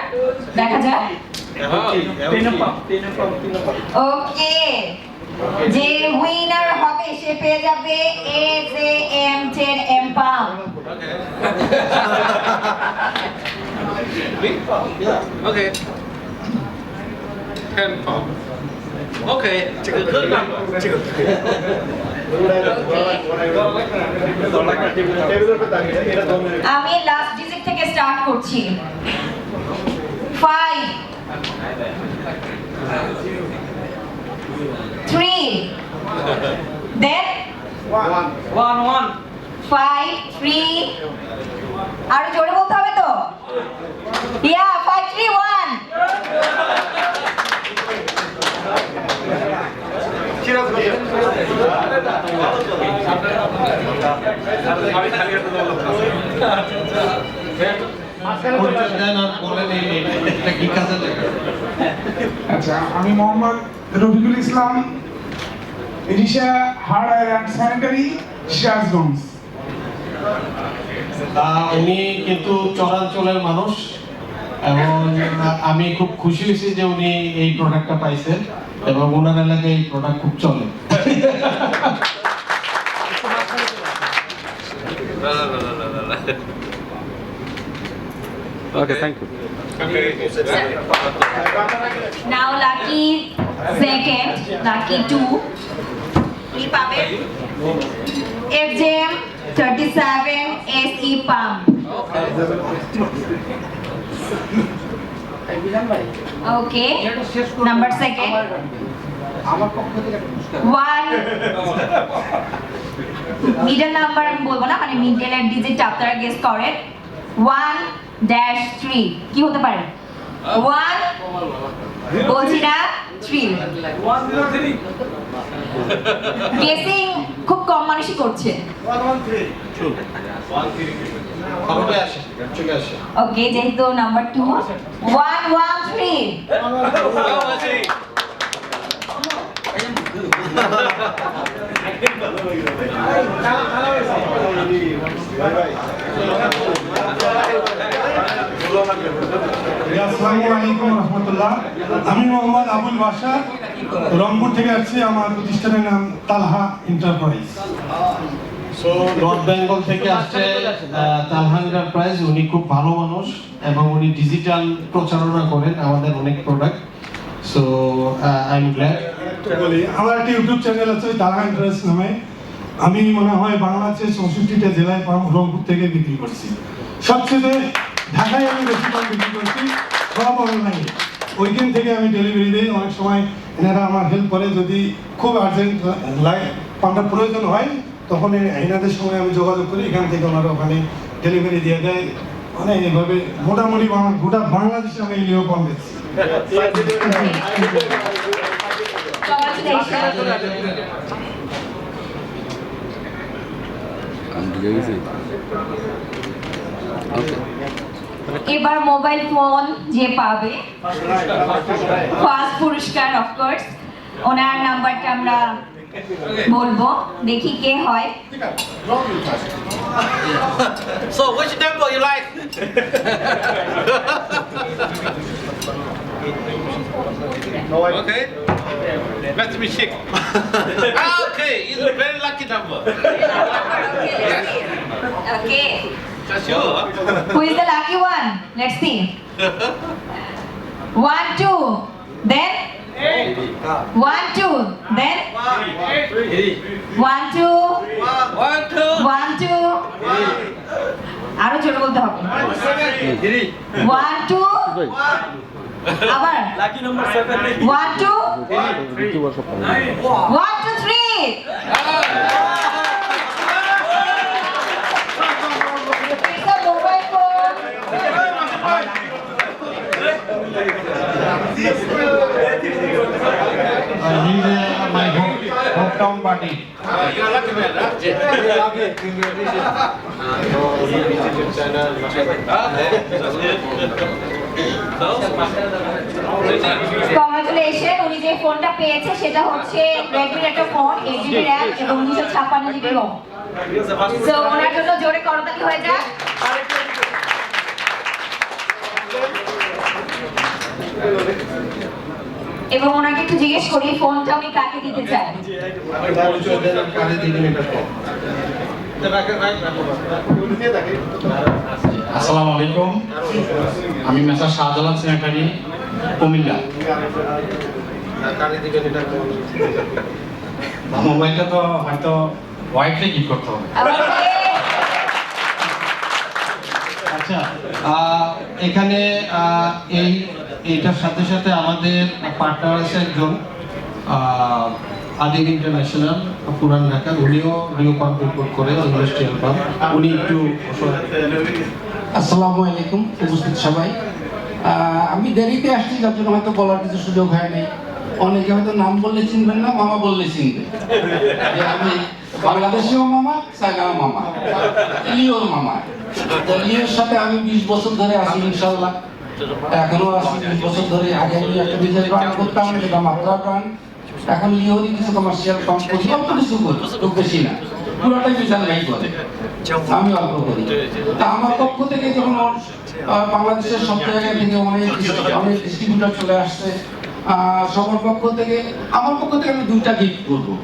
দেখা যাক। ওকে, যে উইনার হবে সে পেয়ে যাবে AJM10M pump. Okay. 10 pound. Okay. 这个可以。这个。আমি লাস্ট ডিজিট থেকে স্টার্ট করছি। 5 3 then 1 5 3 আর জোরে বলতে হবে তো? Yeah, 5 3 1 আচ্ছা, আমি Mohammad Rafiqul Islam, Risha hardware and sanitary, Sirajganj. উনি কিন্তু চরাঞ্চলের মানুষ এবং আমি খুব খুশি হয়েছি যে উনি এই প্রোডাক্টটা পাইছেন এবং ওনার এলাকায় এই প্রোডাক্ট খুব চলে। Okay, thank you. Now Lucky second, Lucky 2. কি পাবে? FJM 37 SE pump. Okay. Number second. One. Middle number আমি বলবো না, মানে middle এর digit আপনারা guess করেন। 1-3 কি হতে পারে? 1 বলছি না 3 গেসিং খুব কম মানুষই করছে। ওকে, যেহেতু নাম্বার 2 1-1-3 আসসালামু আলাইকুম রহমতুল্লাহ। আমি মোহাম্মদ আবুল বাশার, রংপুর থেকে আসছি। আমার প্রতিষ্ঠানের নাম তালহা এন্টারপ্রাইজ। নর্থ বেঙ্গল থেকে আসছে তালহা এন্টারপ্রাইজ। উনি খুব ভালো মানুষ এবং উনি ডিজিটাল প্রচারণা করেন আমাদের অনেক product. So I am glad. বলি, আমার একটা ইউটিউব চ্যানেল আছে তালহা এন্টারপ্রাইজ নামে। আমি মনে হয় বাংলাদেশের 64টা জেলায় রংপুর থেকে বিক্রি করছি। সবচেয়ে ঢাকায় আমি বেশি দাম বিক্রি করছি, সব অনলাইনে। ওইখান থেকে আমি ডেলিভারি দিই। অনেক সময় এনারা আমার হেল্প করে, যদি খুব আর্জেন্ট পান্ডার প্রয়োজন হয় তখন এনাদের সঙ্গে আমি যোগাযোগ করি, এখান থেকে ওনারা ওখানে ডেলিভারি দিয়ে দেয়। মানে এইভাবে মোটামুটি গোটা বাংলাদেশে আমি লিও পাম্প বেচছি। এবার মোবাইল ফোন যে পাবে ফার্স্ট পুরস্কার, অফকোর্স ওনার নাম্বারটা আমরা বলবো, দেখি কে হয়। So which number you like? Okay. Let me check. Okay, it's a very lucky number. Okay. Sure. Who is the lucky one? Let's see. 1, 2, then 1, 2, then 1, 2, 1, 2. আরো জোরে বলতে হবে। 1, 2. আবার 1, 2. 1, 2, 3. It's a mobile phone. He's my hometown buddy. You're a lucky man, congratulation, উনি যে ফোনটা পেয়েছে সেটা হচ্ছে রেডমির একটা ফোন, 8GB RAM এবং 256GB ROM। সো ওনার জন্য জোরে করতালি হয়ে যাক। এবং ওনাকে একটু জিজ্ঞেস করি ফোনটা উনি কাকে দিতে চান। আসসালামু আলাইকুম, আমি মেসার শাহজালাল সেক্রেটারি, কুমিল্লা। মোবাইলটা তো হয়তো ওয়াইফে গিফট করতে হবে। আচ্ছা, এখানে এইটার সাথে সাথে আমাদের পার্টনার আছে একজন আদিব ইন্টারন্যাশনাল, পুরান ঢাকা। উনিও নিউ পাম্প ইম্পোর্ট করে, ইন্ডাস্ট্রিয়াল পাম্প। উনি একটু আসসালামু আলাইকুম উপস্থিত সবাই। আমি দেরিতে আসছি, যার জন্য হয়তো বলার কিছু সুযোগ হয়নি। অনেকে হয়তো নাম বললে চিনবেন না, মামা বললে চিনবে। যে আমি বাংলাদেশেও মামা, চায়নাও মামা, লিওর মামা। তো লিওর সাথে আমি 20 বছর ধরে আছি, ইনশাল্লাহ এখনো আছি 20 বছর ধরে। আগে আমি একটা বিজনেস রান করতাম, যেটা মাত্রা প্রাণ। এখন লিওরই কিছু কমার্শিয়াল কাম করি, অল্প কিছু করি, খুব বেশি না, পুরোটাই বিশাল গাই করে, আমি অল্প করি। তা আমার পক্ষ থেকে যখন বাংলাদেশের সব জায়গা থেকে অনেক ডিস্ট্রিবিউটর চলে আসছে, সবার পক্ষ থেকে আমার পক্ষ থেকে আমি 2টা গিফট করবো।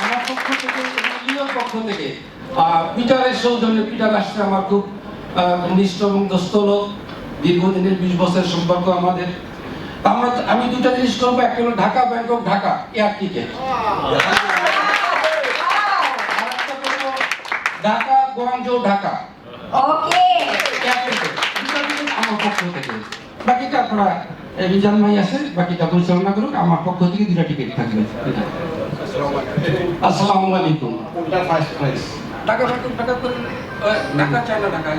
আমার পক্ষ থেকে লিও ফাউন্ডেশনের পক্ষ থেকে পিটারের সৌজন্যে, পিটার আসছে আমার খুব ঘনিষ্ঠ এবং দোস্ত লোক, দীর্ঘদিনের 20 বছরের সম্পর্ক আমাদের। আমি দুটা জিনিস করবো, একটা হলো Dhaka Bangkok Dhaka air ticket, Dhaka Guangzhou Dhaka okay air ticket, দুটা জিনিস আমার পক্ষ থেকে। বাকিটা আপনারা রিজান ভাই আছে, বাকিটা পরিচালনা করুক, আমার পক্ষ থেকে দুটা টিকিট থাকবে। আসসালামু আলাইকুম। First prize Dhaka Bangkok Dhaka করে Dhaka China Dhaka.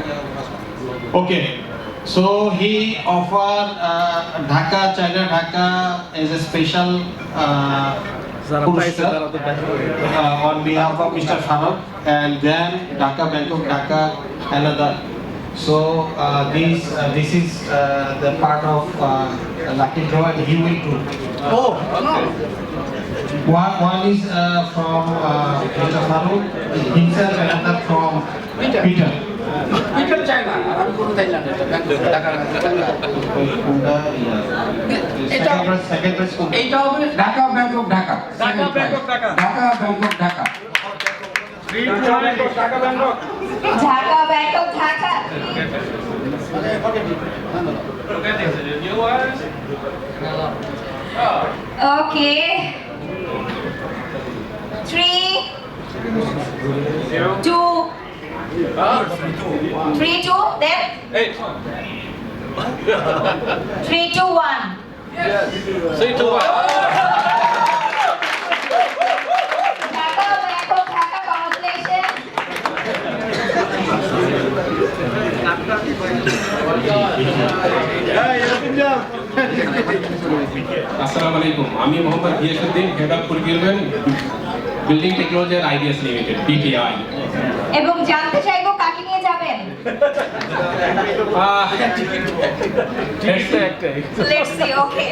Okay, so he offered Dhaka, China Dhaka as a special Puruskar on behalf of Mr. Farooq, and then Dhaka, Bangkok, Dhaka, another. So this is the part of lucky draw, and he will do. Oh, no. One is from Mr. Farooq himself, another from Peter. Peter China, আর আমি কোনো থাইল্যান্ডে Dhaka Second prize. এইটা হবে Dhaka Bangkok Dhaka, Dhaka Bangkok Dhaka, Dhaka Bangkok Dhaka, Dhaka Bangkok Dhaka. Okay 3 2 3 2 then 3 2 1 3 2 1 Dhaka Bangkok Dhaka, congratulations. আসসালামু আলাইকুম, আমি Mohammad Giasuddin, head of procurement, building technology আর আইডিয়াস লিমিটেড BTI। এবং জানতে চাইবো কাকে নিয়ে যাবেন? Let's see, okay.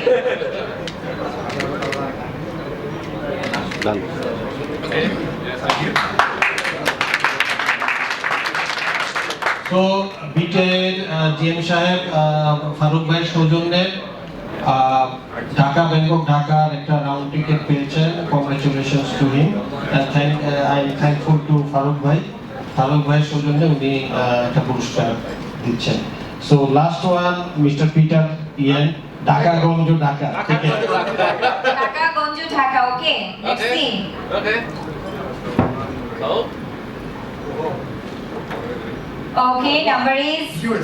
So বিটের জিএম সাহেব ফারুক ভাইয়ের সৌজন্যে ঢাকা ব্যাংকক ঢাকার একটা রাউন্ড টিকিট পেয়েছেন। Congratulations to him, I am thankful to Faruk ভাইয়ের সৌজন্যে উনি একটা পুরস্কার দিচ্ছেন। So last one mister Peter Yen, Dhaka Guangzhou Dhaka ticket. Dhaka Guangzhou Dhaka, okay. Let's see. Okay. So Okay, number is 1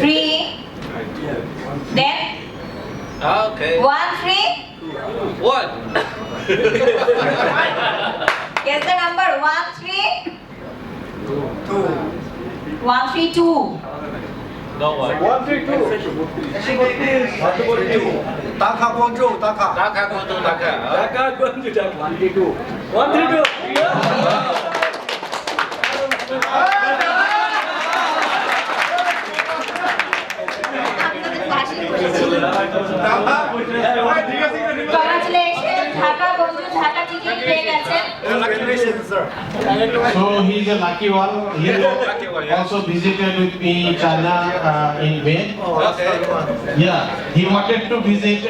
3 then okay. 1 3 1 guess the number 1 3 2 1 3 2 no one 1 3 2 Dhaka Guangzhou Dhaka. Dhaka Guangzhou Dhaka 1 3 2 1 3 2 Congratulations, Dhaka Guangzhou Dhaka ticket পেয়ে গেছেন। Congratulations, sir. So he's a lucky one. He also visited with me China in May. Okay. Yeah, he wanted to visit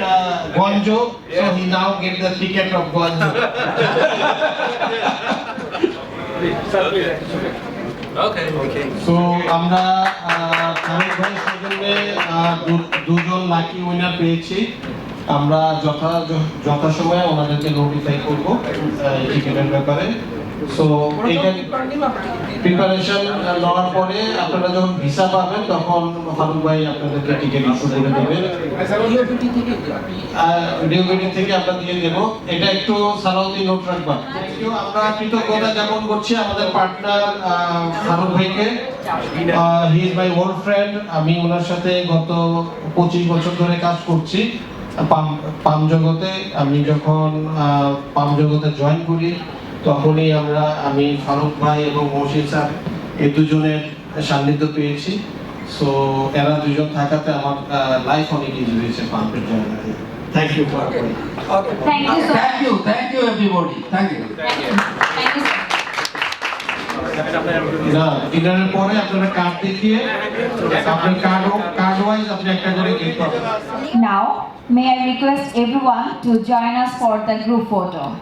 Guangzhou, so he now get the ticket of Guangzhou. Okay. So আমরা ফারুক ভাইয়ের সৌজন্যে দুজন lucky winner পেয়েছি। আমরা যথাসময়ে ওনাদেরকে notify করবো টিকিটের ব্যাপারে। সো এইটা প্রিপারেশন নেওয়ার পরে আপনারা যখন ভিসা পাবেন তখন ফারুক ভাই আপনাদেরকে টিকিট ইস্যু করে দেবেন। ডিওবিটি থেকে আমরা দিয়ে দেবো। এটা একটু সালাউদ্দিন নোট রাখবেন। আমরা কৃতজ্ঞতা জ্ঞাপন করছি আমাদের পার্টনার ফারুক ভাইকে। He is my old friend. আমি ওনার সাথে গত 25 বছর ধরে কাজ করছি পাম জগতে। আমি যখন পাম জগতে জয়েন করি তখনই আমি ফারুক ভাই এবং মহসিন স্যার এই দুজনের সান্নিধ্য পেয়েছি। সো এরা দুজন থাকাতে আমার লাইফ অনেক ইজি হয়েছে পাম্পের জায়গাতে। Thank you for Thank you everybody. Thank you. না ডিনারের পরে আপনারা কার্ড দেখিয়ে আপনার কার্ড ওয়াইজ আপনি একটা করে গিফট পাবেন। Now May I request everyone to join us for the group photo.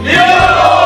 Leo!